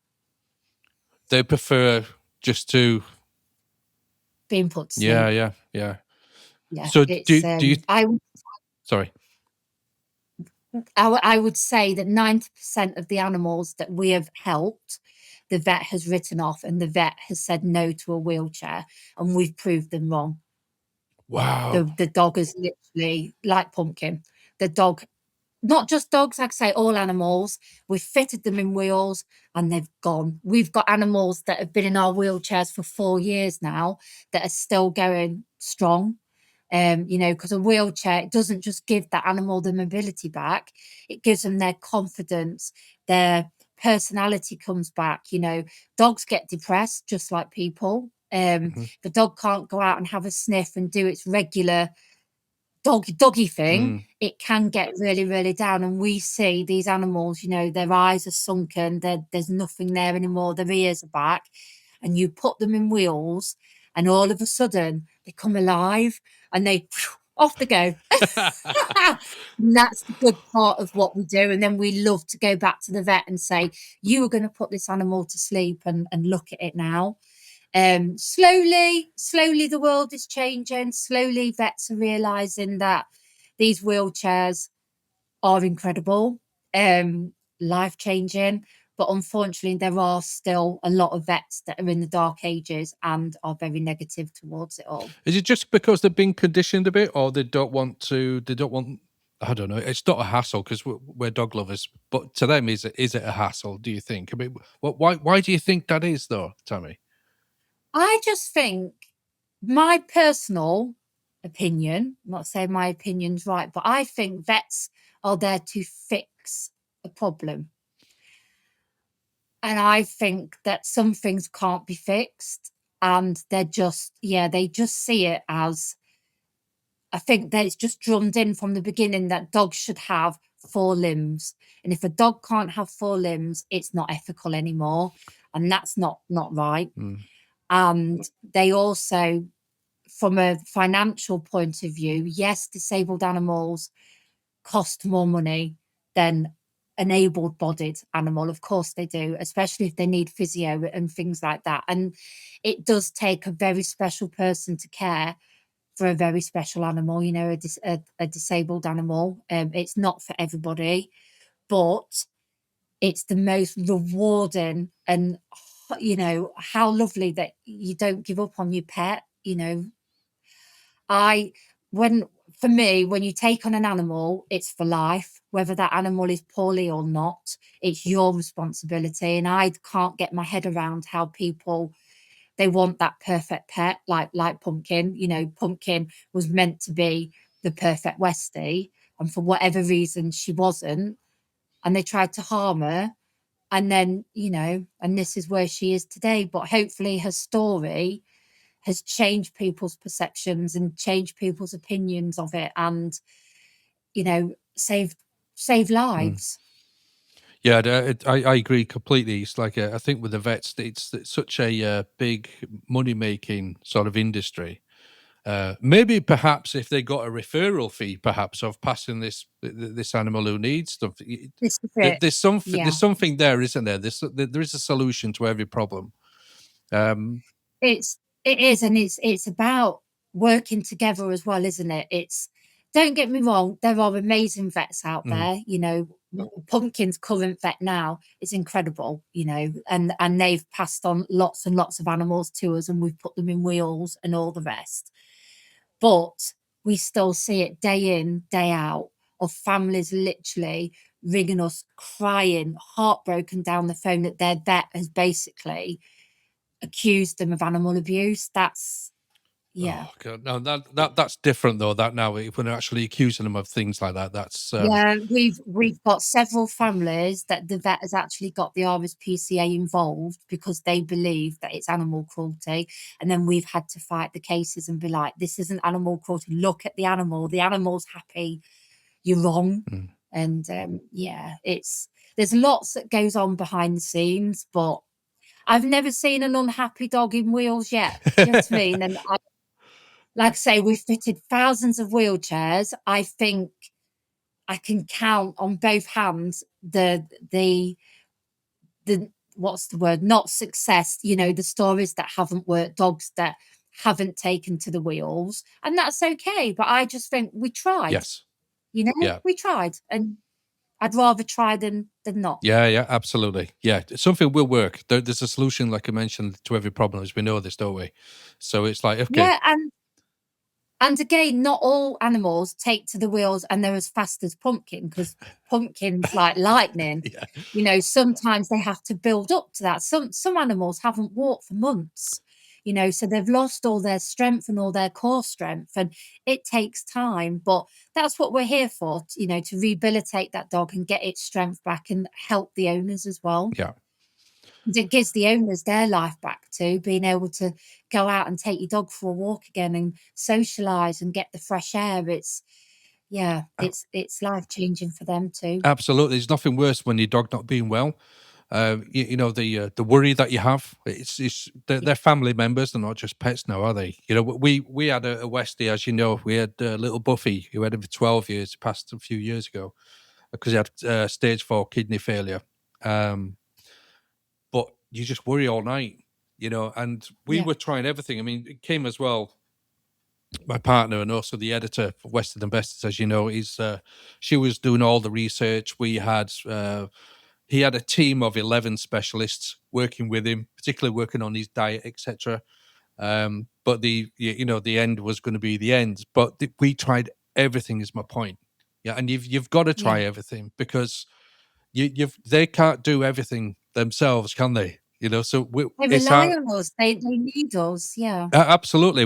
They prefer just to being put to sleep. Yeah. Yeah. So do you? Sorry. I would say that 90% of the animals that we have helped, the vet has written off, and the vet has said no to a wheelchair, and we've proved them wrong. Wow. The dog is literally like Pumpkin. The dog, not just dogs, like I say, all animals, we've fitted them in wheels and they've gone. We've got animals that have been in our wheelchairs for 4 years now that are still going strong. Because a wheelchair, it doesn't just give that animal the mobility back, it gives them their confidence, their personality comes back. Dogs get depressed just like people. The dog can't go out and have a sniff and do its regular doggy thing. It can get really, really down. And we see these animals, their eyes are sunken, there's nothing there anymore, their ears are back, and you put them in wheels, and all of a sudden they come alive and they off they go. And that's the good part of what we do. And then we love to go back to the vet and say, you are going to put this animal to sleep, and look at it now. Slowly the world is changing. Slowly vets are realizing that these wheelchairs are incredible, life changing. But unfortunately, there are still a lot of vets that are in the dark ages and are very negative towards it all. Is it just because they've been conditioned a bit, or they don't want to? They don't want. I don't know. It's not a hassle because we're dog lovers, but to them, is it a hassle? Do you think? I mean, why do you think that is, though, Tammy? I just think my personal opinion, I'm not saying my opinion's right, but I think vets are there to fix a problem. And I think that some things can't be fixed. And they just see it as, I think that it's just drummed in from the beginning that dogs should have 4 limbs. And if a dog can't have 4 limbs, it's not ethical anymore. And that's not right. Mm. And they also, from a financial point of view, yes, disabled animals cost more money than an able-bodied animal. Of course they do, especially if they need physio and things like that. And it does take a very special person to care for a very special animal, a disabled animal. It's not for everybody, but it's the most rewarding, and how lovely that you don't give up on your pet. I when For me, when you take on an animal, it's for life, whether that animal is poorly or not. It's your responsibility, and I can't get my head around how people, they want that perfect pet, like Pumpkin. Pumpkin was meant to be the perfect Westie, and for whatever reason she wasn't, and they tried to harm her. And then, and this is where she is today. But hopefully her story has changed people's perceptions and changed people's opinions of it, and saved Mm. lives. Yeah, I agree completely. It's like I think with the vets, it's such a big money making sort of industry. Maybe perhaps if they got a referral fee, perhaps of passing this animal who needs stuff. This is it. There's Yeah. something there, isn't there? There is a solution to every problem. It is, and it's about working together as well, isn't it? It's Don't get me wrong, there are amazing vets out Mm, there. Pumpkin's current vet now is incredible, and they've passed on lots and lots of animals to us, and we've put them in wheels and all the rest. But we still see it day in, day out, of families literally ringing us, crying, heartbroken down the phone that their vet has basically accused them of animal abuse. That's Yeah. oh god, no, that's different though. That now, if we're actually accusing them of things like that, that's Yeah, we've got several families that the vet has actually got the RSPCA involved because they believe that it's animal cruelty, and then we've had to fight the cases and be like, "This isn't animal cruelty. Look at the animal. The animal's happy. You're wrong." mm. And yeah, there's lots that goes on behind the scenes, but I've never seen an unhappy dog in wheels yet. Do you know what I mean? And like I say, we've fitted thousands of wheelchairs. I think I can count on both hands the what's the word? Not success, the stories that haven't worked, dogs that haven't taken to the wheels, and that's okay. But I just think we tried, Yes, yeah. we tried, and I'd rather try than not. Yeah, absolutely. Yeah, something will work. There's a solution, like I mentioned, to every problem, as we know this, don't we? So it's like, okay, Yeah, and again, not all animals take to the wheels and they're as fast as Pumpkin, because Pumpkin's like lightning. yeah, Sometimes they have to build up to that. Some animals haven't walked for months, so they've lost all their strength and all their core strength, and it takes time. But that's what we're here for, to rehabilitate that dog and get its strength back and help the owners as well. yeah. It gives the owners their life back too, being able to go out and take your dog for a walk again and socialize and get the fresh air. It's life changing for them too. Absolutely, there's nothing worse when your dog not being well. The worry that you have. It's they're family members. They're not just pets now, are they? We had a Westie, as you know. We had little Buffy, who had him for 12 years. Passed a few years ago because he had stage 4 kidney failure. But you just worry all night, And we Yeah. were trying everything. I mean, it came as well. My partner and also the editor for Westies and Besties, as you know, she was doing all the research. We had he had a team of 11 specialists working with him, particularly working on his diet, etc. But the end was going to be the end. But we tried everything. Is my point? Yeah, and you've got to try Yeah. everything, because they can't do everything themselves, can they? So They it's rely our on us. They need us. Yeah. absolutely,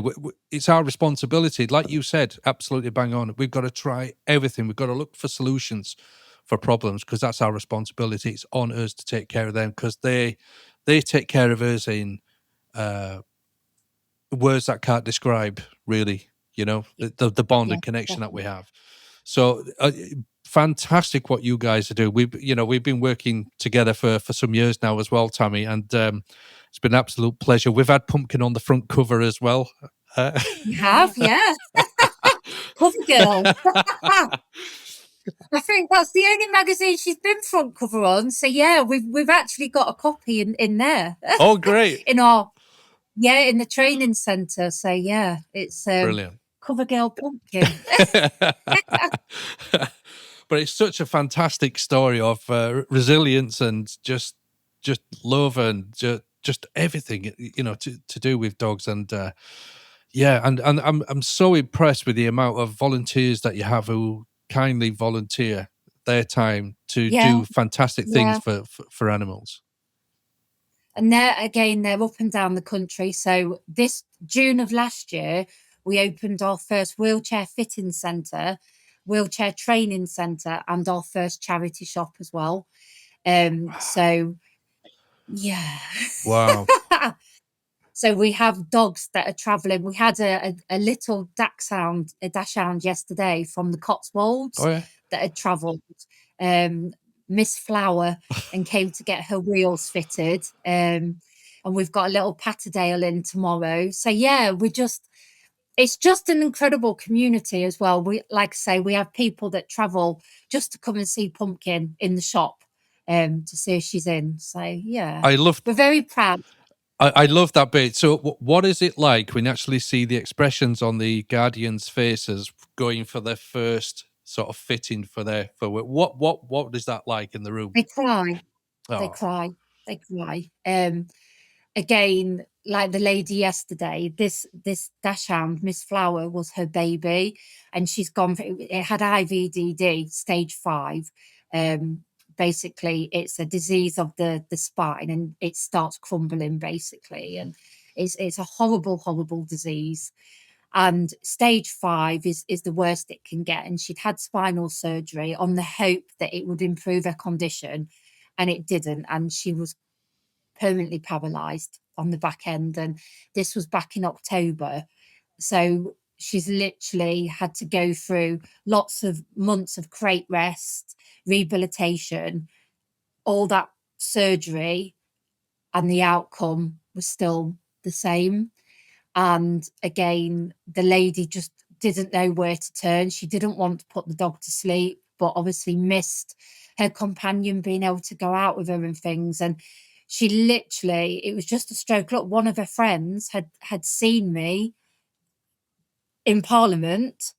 it's our responsibility. Like you said, absolutely bang on. We've got to try everything. We've got to look for solutions for problems, because that's our responsibility. It's on us to take care of them, because they take care of us in words that can't describe, really. The bond Yeah, and connection that we definitely. have. So fantastic what you guys do. We've been working together for some years now as well, Tammy, and it's been an absolute pleasure. We've had Pumpkin on the front cover as well. You have, yeah. Cover girl. I think that's the only magazine she's been front cover on. So yeah, we've actually got a copy in there. Oh, great. in our in the training centre. So yeah, it's Brilliant. Cover Girl Pumpkin. But it's such a fantastic story of resilience and just love and just everything, to do with dogs. And and I'm so impressed with the amount of volunteers that you have who kindly volunteer their time to Yeah, do fantastic things yeah. for animals. And they're up and down the country. So this June of last year, we opened our first wheelchair fitting centre, wheelchair training centre, and our first charity shop as well. So yeah. Wow. So we have dogs that are travelling. We had a little dachshund yesterday from the Oh, Cotswolds yeah. that had travelled, um, Miss Flower, and came to get her wheels fitted. And we've got a little Patterdale in tomorrow. So yeah, it's just an incredible community as well. We, like I say, we have people that travel just to come and see Pumpkin in the shop, to see if she's in. So yeah, I love we're very proud. I love that bit. So, what is it like when you actually see the expressions on the guardians' faces going for their first sort of fitting for what is that like in the room? They cry. They Oh, cry. They cry. Again, like the lady yesterday, this dachshund, Miss Flower, was her baby, and she's gone. It had IVDD stage 5. Um, Basically, it's a disease of the spine, and it starts crumbling basically, and it's a horrible disease. And stage 5 is the worst it can get. And she'd had spinal surgery on the hope that it would improve her condition, and it didn't. And she was permanently paralyzed on the back end. And this was back in October. So she's literally had to go through lots of months of crate rest, rehabilitation, all that surgery, and the outcome was still the same. And again, the lady just didn't know where to turn. She didn't want to put the dog to sleep, but obviously missed her companion being able to go out with her and things. And she literally, it was just a stroke. Look, one of her friends had seen me in Parliament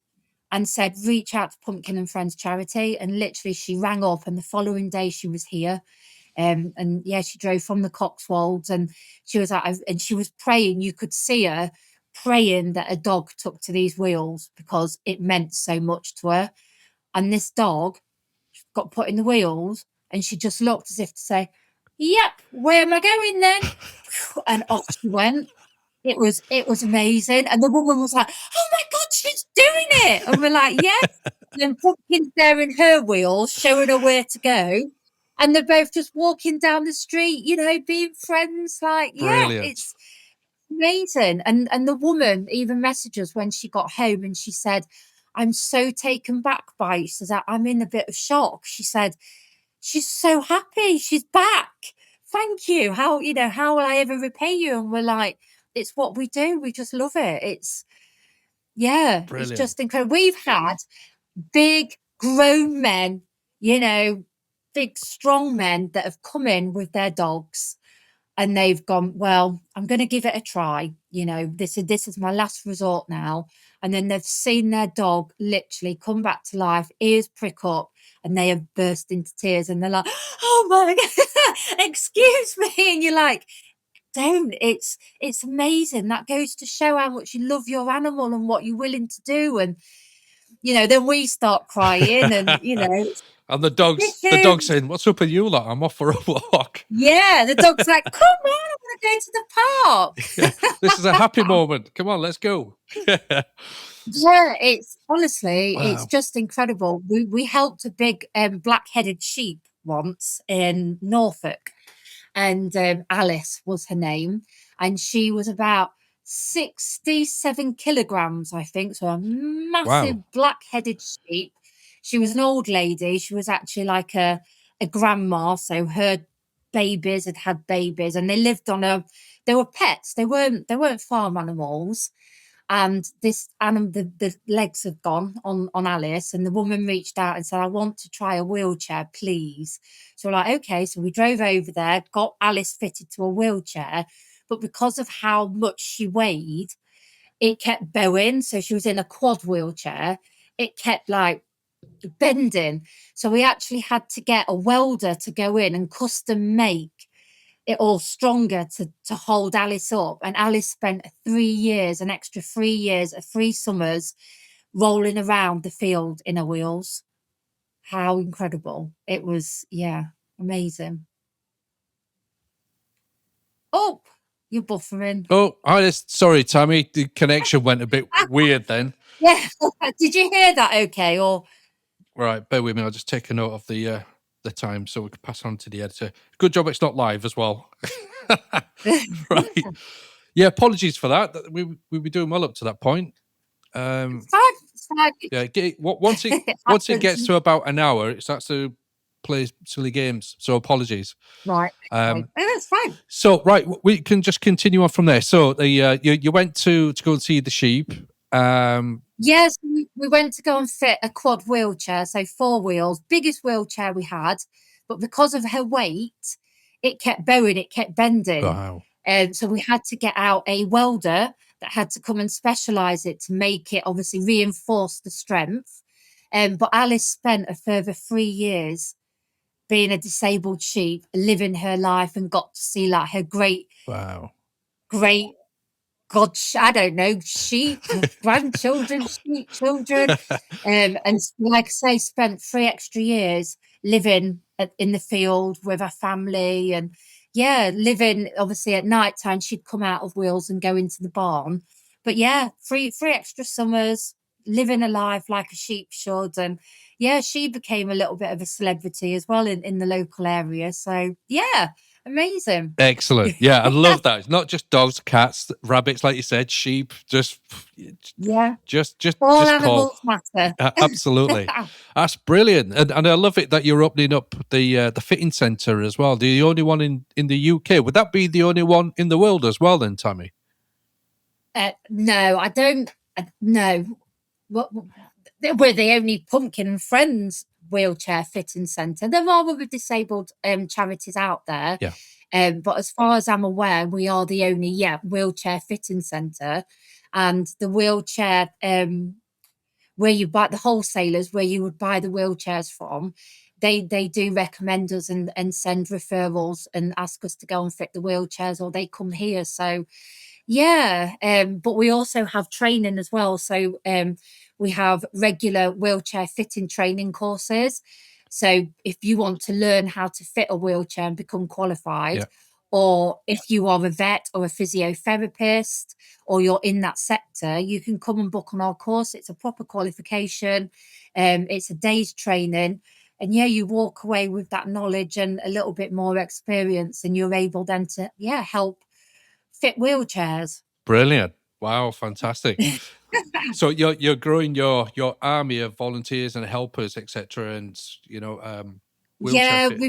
and said, reach out to Pumpkin and Friends Charity. And literally she rang up, and the following day she was here. And yeah, she drove from the Cotswolds, and she was like, and she was praying. You could see her praying that a dog took to these wheels because it meant so much to her. And this dog got put in the wheels, and she just looked as if to say, "Yep, where am I going then?" And off she went. It was amazing. And the woman was like, "Oh my God, she's doing it!" And we're like, "Yeah." And Pumpkin's there in her wheels, showing her where to go. And they're both just walking down the street, being friends. Like, yeah, brilliant. it's amazing. And the woman even messaged us when she got home, and she said, "I'm so taken back by it." She says, "I'm in a bit of shock." She said, "She's so happy. She's back. Thank you. How will I ever repay you?" And we're like, it's what we do. We just love it. It's Brilliant. just incredible. We've had big grown men, big strong men that have come in with their dogs, and they've gone, well, I'm going to give it a try. You know, this is my last resort now. And then they've seen their dog literally come back to life, ears prick up, and they have burst into tears. And they're like, oh my God, excuse me. And you're like, don't. It's amazing. That goes to show how much you love your animal and what you're willing to do. And, you know, then we start crying and, you know, And the dog's saying, "What's up with you lot? I'm off for a walk." yeah, the dog's like, come on, I want to go to the park. This is a happy moment. Come on, let's go. Yeah, it's honestly, it's Wow. just incredible. We helped a big black-headed sheep once in Norfolk, and Alice was her name, and she was about 67 kilograms, I think. So a massive Wow. black-headed sheep. She was an old lady. She was actually like a grandma. So her babies had babies, and they lived on a. They were pets. They weren't farm animals. And this animal, the legs had gone on Alice, and the woman reached out and said, I want to try a wheelchair, please. So we're like, okay. So we drove over there, got Alice fitted to a wheelchair, but because of how much she weighed, it kept bowing. So she was in a quad wheelchair. It kept like bending. So we actually had to get a welder to go in and custom make it all stronger to hold Alice up. And Alice spent 3 years, an extra 3 years, 3 summers rolling around the field in her wheels. How incredible. It was, yeah, amazing. Oh, you're buffering. Oh, sorry, Tammy. The connection went a bit weird then. Yeah. Did you hear that okay? Or Right, bear with me. I'll just take a note of the time so we can pass on to the editor. Good job it's not live as well. Right. Yeah, apologies for that. We were doing well up to that point. it's fine. Yeah, once it gets to about an hour, it starts to play silly games. So apologies. Right. Okay. That's fine. So right, we can just continue on from there. So the you went to go and see the sheep. Yes, we went to go and fit a quad wheelchair, so 4 wheels, biggest wheelchair we had, but because of her weight, it kept bowing, it kept bending. Wow. And so we had to get out a welder that had to come and specialize it to make it obviously reinforce the strength. But Alice spent a further 3 years being a disabled sheep, living her life, and got to see like her great, Wow. great God, I don't know, sheep, grandchildren, sheep children. And like I say, spent 3 extra years living in the field with her family. And yeah, living obviously at night time, she'd come out of wheels and go into the barn. But yeah, three extra summers, living a life like a sheep should. And yeah, she became a little bit of a celebrity as well in the local area. So yeah, amazing. Excellent. Yeah, I love that. It's not just dogs, cats, rabbits, like you said, sheep. Yeah. Just All call. animals matter. Absolutely, that's brilliant, and I love it that you're opening up the fitting centre as well. The only one in the UK. Would that be the only one in the world as well, then, Tammy? No, I don't. No, we're the only Pumpkin and Friends wheelchair fitting centre. There are other disabled charities out there, Yeah. but as far as I'm aware, we are the only wheelchair fitting centre, and the wheelchair where you buy the wholesalers where you would buy the wheelchairs from. They do recommend us and send referrals and ask us to go and fit the wheelchairs, or they come here. So yeah, but we also have training as well. So we have regular wheelchair fitting training courses. So if you want to learn how to fit a wheelchair and become qualified, Yeah. or if you are a vet or a physiotherapist, or you're in that sector, you can come and book on our course. It's a proper qualification. It's a day's training. And yeah, you walk away with that knowledge and a little bit more experience, and you're able then to help fit wheelchairs. Brilliant. Wow, fantastic. So you're growing your army of volunteers and helpers, etc., and wheelchair Yeah, fitters.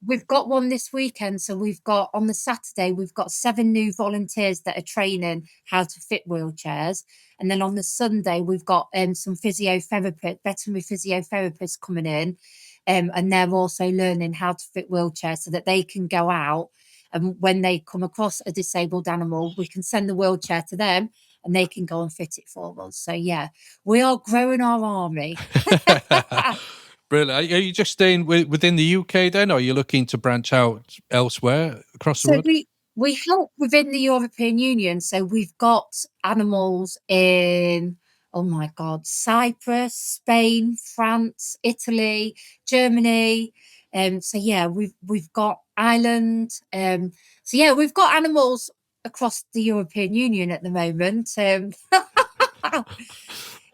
we've got one this weekend. So we've got on the Saturday, we've got 7 new volunteers that are training how to fit wheelchairs. And then on the Sunday, we've got some veterinary physiotherapists coming in. And they're also learning how to fit wheelchairs so that they can go out And when they come across a disabled animal, we can send the wheelchair to them and they can go and fit it for us. So yeah, we are growing our army. Brilliant. Are you just staying within the UK then, or are you looking to branch out elsewhere across the So world? we help within the European Union. So we've got animals in, oh my God, Cyprus, Spain, France, Italy, Germany. So yeah, we've got Ireland. So yeah, we've got animals across the European Union at the moment.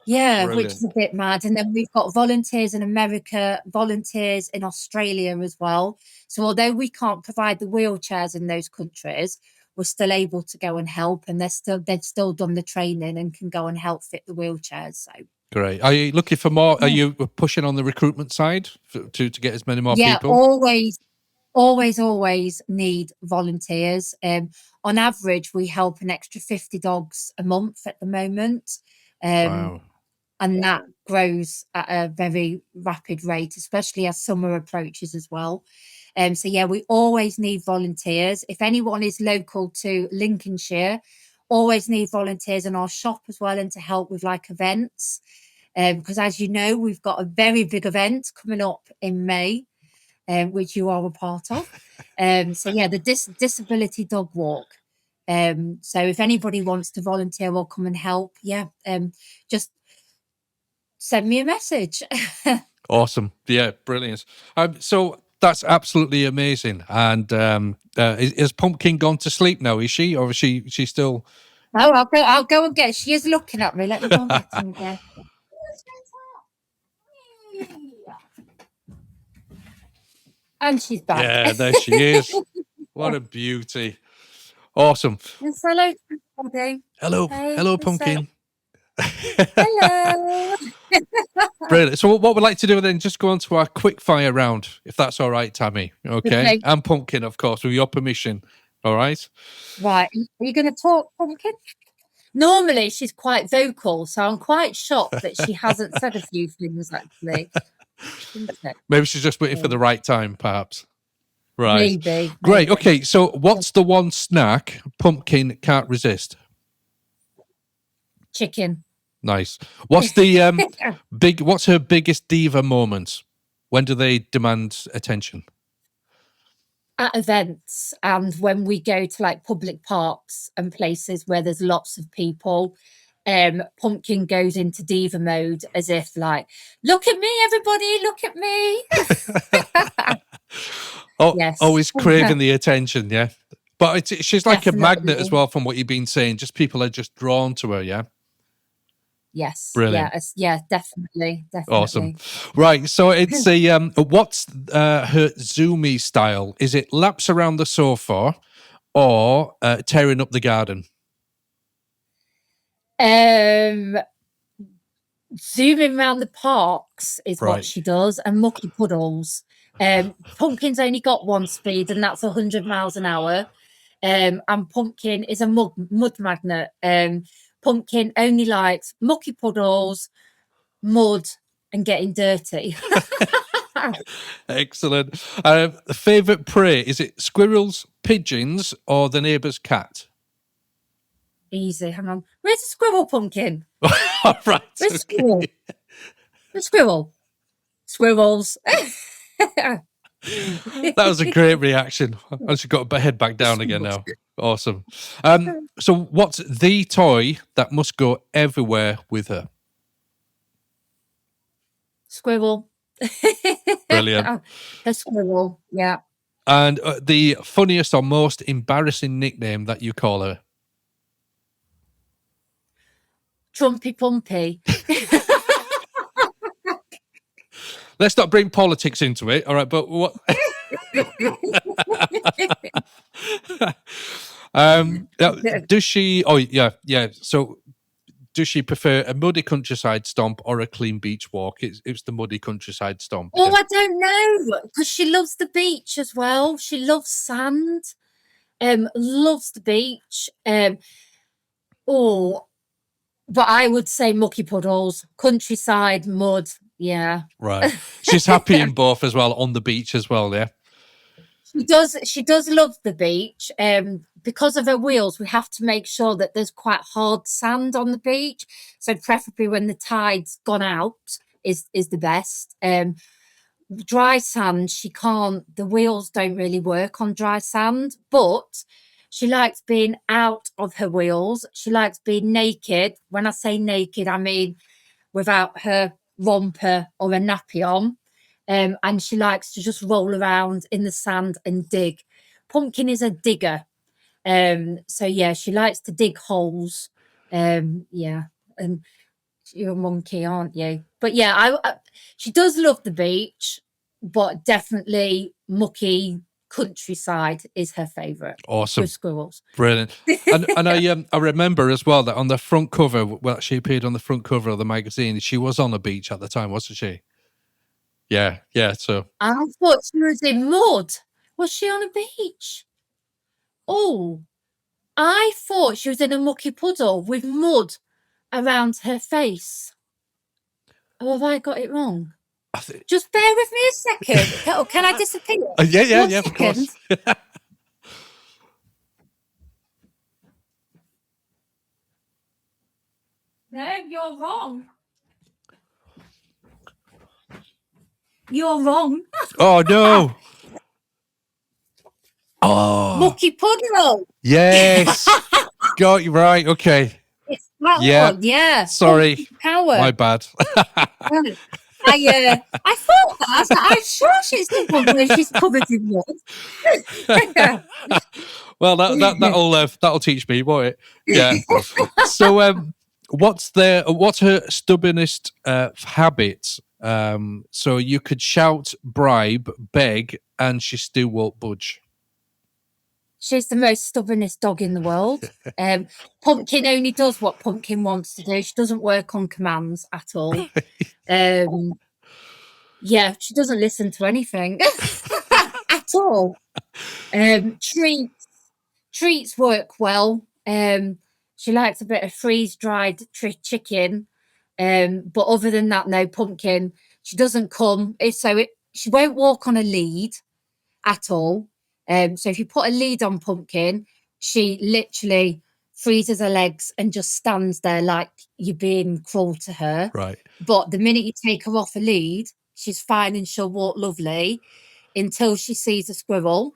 Yeah, which is Brilliant. a bit mad. And then we've got volunteers in America, volunteers in Australia as well. So although we can't provide the wheelchairs in those countries, we're still able to go and help, and they've still done the training and can go and help fit the wheelchairs. So Great. Are you looking for more? Are yeah, you pushing on the recruitment side to get as many more yeah, people? always need volunteers. On average, we help an extra 50 dogs a month at the moment. Wow. And that grows at a very rapid rate, especially as summer approaches as well. So yeah, we always need volunteers. If anyone is local to Lincolnshire, always need volunteers in our shop as well, and to help with like events. Because as you know, we've got a very big event coming up in May, which you are a part of. So yeah, the disability dog walk. So if anybody wants to volunteer or come and help, yeah, just send me a message. Awesome. Yeah, brilliant. So that's absolutely amazing. And is Pumpkin gone to sleep now? Is she, or is she still? Oh, I'll go and get. She is looking at me. Let me go and get him again. And she's back. Yeah, there she is. What a beauty. Awesome. Yes, hello, everybody. Hello, Hey, hello, so, Pumpkin. hello. Brilliant. So what we'd like to do then, just go on to our quickfire round, if that's all right, Tammy. Okay. Okay. And Pumpkin, of course, with your permission. All right. Right. Are you going to talk, Pumpkin? Normally, she's quite vocal, so I'm quite shocked that she hasn't said a few things, actually. Maybe she's just waiting for the right time, perhaps. Right. Maybe. Great. Okay. So what's the one snack Pumpkin can't resist? Chicken. Nice. What's the what's her biggest diva moment? When do they demand attention? At events, and when we go to like public parks and places where there's lots of people, Pumpkin goes into diva mode, as if like, look at me, everybody, look at me. Oh, Yes. always craving the attention, yeah. But she's like a magnet as Definitely. well, from what you've been saying. Just people are just drawn to her, yeah. Yes. Brilliant. Yeah, definitely. Awesome. Right. So it's a what's her zoomy style? Is it laps around the sofa or tearing up the garden? Zooming around the parks is Right. what she does, and mucky puddles. Pumpkin's only got one speed, and that's 100 miles an hour. And Pumpkin is a mud magnet. Pumpkin only likes mucky puddles, mud, and getting dirty. Excellent. Favorite prey, is it squirrels, pigeons, or the neighbour's cat? Easy. Hang on. Where's the squirrel, Pumpkin? All right. Where's the squirrel? The squirrel. Squirrels. That was a great reaction. I just got my head back down again now. Awesome. So what's the toy that must go everywhere with her? Squirrel. Brilliant. A squirrel, yeah. And the funniest or most embarrassing nickname that you call her? Trumpy Pumpy. Let's not bring politics into it. All right, but what? Does she? Oh, yeah. So, does she prefer a muddy countryside stomp or a clean beach walk? It's the muddy countryside stomp. Oh, I don't know, because she loves the beach as well. She loves sand. Loves the beach. But I would say mucky puddles, countryside, mud. Yeah. Right. She's happy in both as well, on the beach as well, yeah? She does love the beach. Because of her wheels, we have to make sure that there's quite hard sand on the beach. So preferably when the tide's gone out is the best. Dry sand, she can't. The wheels don't really work on dry sand, but she likes being out of her wheels. She likes being naked. When I say naked, I mean without her romper or a nappy on. And she likes to just roll around in the sand and dig. Pumpkin is a digger. So yeah, she likes to dig holes. Yeah, and you're a monkey, aren't you? But yeah, she does love the beach, but definitely mucky countryside is her favourite. Awesome. With squirrels. Brilliant. And I remember as well that on the front cover, well, she appeared on the front cover of the magazine. She was on a beach at the time, wasn't she? Yeah. So I thought she was in mud. Was she on a beach? Oh, I thought she was in a mucky puddle with mud around her face. Oh, have I got it wrong? Just bear with me a second. Can I disappear? Yeah, of course. No, you're wrong. You're wrong. Oh no. Oh, Mucky puddle. yes. Got you right. Okay. It's that one, yeah. Sorry. Power. My bad. I thought that. I'm sure she's the one where she's covered in mud. Well, that'll teach me, won't it? Yeah. So, what's her stubbornest habit? So you could shout, bribe, beg, and she still won't budge. She's the most stubbornest dog in the world. Pumpkin only does what Pumpkin wants to do. She doesn't work on commands at all. Yeah, she doesn't listen to anything at all. Treats work well. She likes a bit of freeze-dried chicken. But other than that, no. Pumpkin, she doesn't come. She won't walk on a lead at all. So if you put a lead on Pumpkin, she literally freezes her legs and just stands there like you're being cruel to her. Right. But the minute you take her off a lead, she's fine and she'll walk lovely until she sees a squirrel.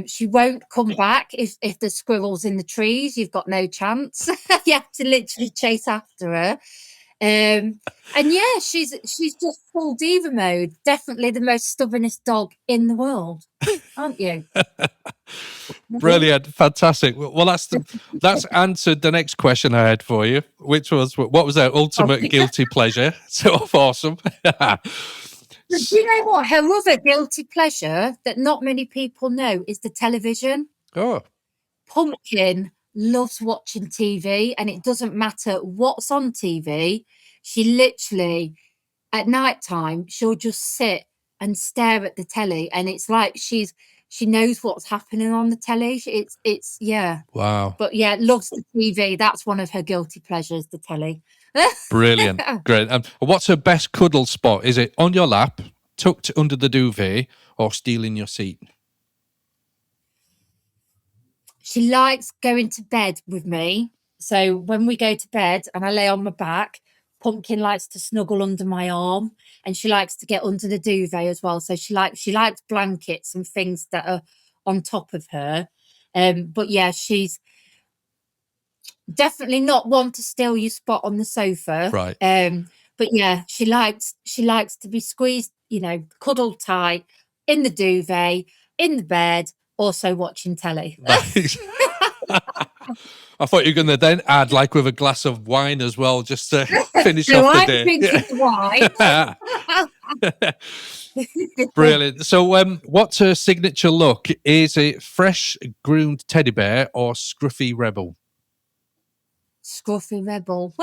She won't come back if the squirrel's in the trees. You've got no chance. You have to literally chase after her. And yeah, she's just full diva mode. Definitely the most stubbornest dog in the world, aren't you? Brilliant, fantastic. Well, that's answered the next question I had for you, which was what was her ultimate guilty pleasure? So awesome. Do you know what? Her other guilty pleasure that not many people know is the television. Oh. Pumpkin loves watching TV, and it doesn't matter what's on TV. She literally, at night time, she'll just sit and stare at the telly, and it's like she knows what's happening on the telly. It's yeah. Wow. But yeah, loves the TV. That's one of her guilty pleasures, the telly. Brilliant. Great. What's her best cuddle spot? Is it on your lap, tucked under the duvet, or stealing your seat? She likes going to bed with me. So when we go to bed and I lay on my back, Pumpkin likes to snuggle under my arm, and she likes to get under the duvet as well. So she likes blankets and things that are on top of her. But yeah, she's definitely not one to steal your spot on the sofa. Right. But yeah, she likes to be squeezed, cuddled tight in the duvet, in the bed, also watching telly. Right. I thought you were going to then add with a glass of wine as well, just to finish off the day. Drinking wine. Brilliant. So, what's her signature look? Is it fresh groomed teddy bear or scruffy rebel? Scruffy rebel.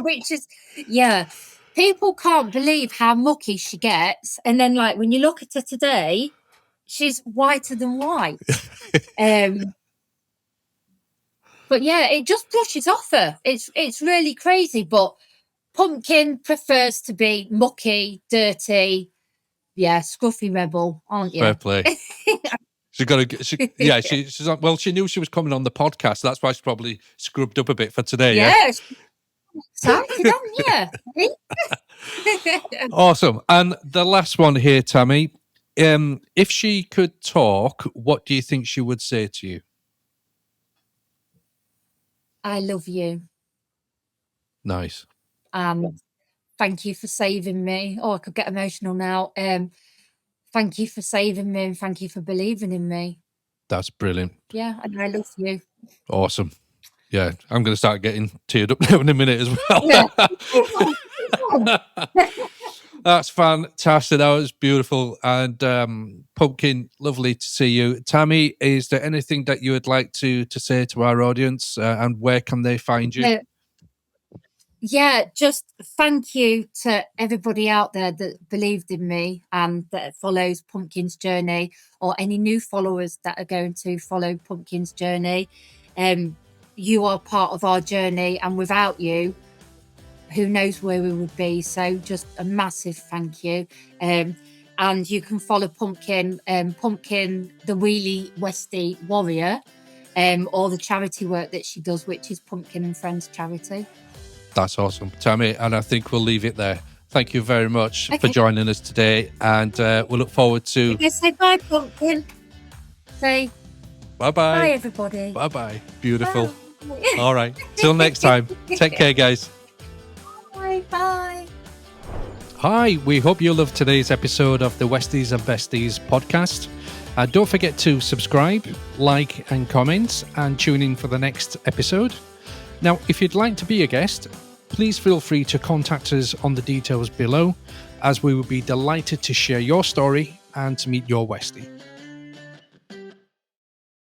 Which is, yeah. People can't believe how mucky she gets. And then, when you look at her today, she's whiter than white. But yeah, it just brushes off her. It's really crazy. But Pumpkin prefers to be mucky, dirty, Yeah, scruffy rebel, aren't Fair you? play. She's got to. She's on, well. She knew she was coming on the podcast. That's why she probably scrubbed up a bit for today. Yeah. Yeah, excited, aren't you? Awesome. And the last one here, Tammy. If she could talk, what do you think she would say to you? I love you. Nice. Thank you for saving me. Oh, I could get emotional now. Thank you for saving me and thank you for believing in me. That's brilliant. Yeah, and I love you. Awesome. Yeah, I'm going to start getting teared up now in a minute as well. Yeah. That's fantastic. That was beautiful. And Pumpkin, lovely to see you. Tammy, is there anything that you would like to say to our audience, and where can they find you? Yeah, just thank you to everybody out there that believed in me and that follows Pumpkin's journey, or any new followers that are going to follow Pumpkin's journey. You are part of our journey, and without you, who knows where we would be. So just a massive thank you. And you can follow Pumpkin, Pumpkin the Wheelie Westie Warrior, or the charity work that she does, which is Pumpkin and Friends Charity. That's awesome, Tammy, and I think we'll leave it there. Thank you very much for joining us today, and we'll look forward to... Okay, say bye, Pumpkin. Say bye-bye. Bye, everybody. Bye-bye. Beautiful. Bye. All right. Till next time. Take care, guys. Bye. Bye. Hi, we hope you loved today's episode of the Westies and Besties podcast. Don't forget to subscribe, like, and comment, and tune in for the next episode. Now, if you'd like to be a guest, please feel free to contact us on the details below, as we would be delighted to share your story and to meet your Westie.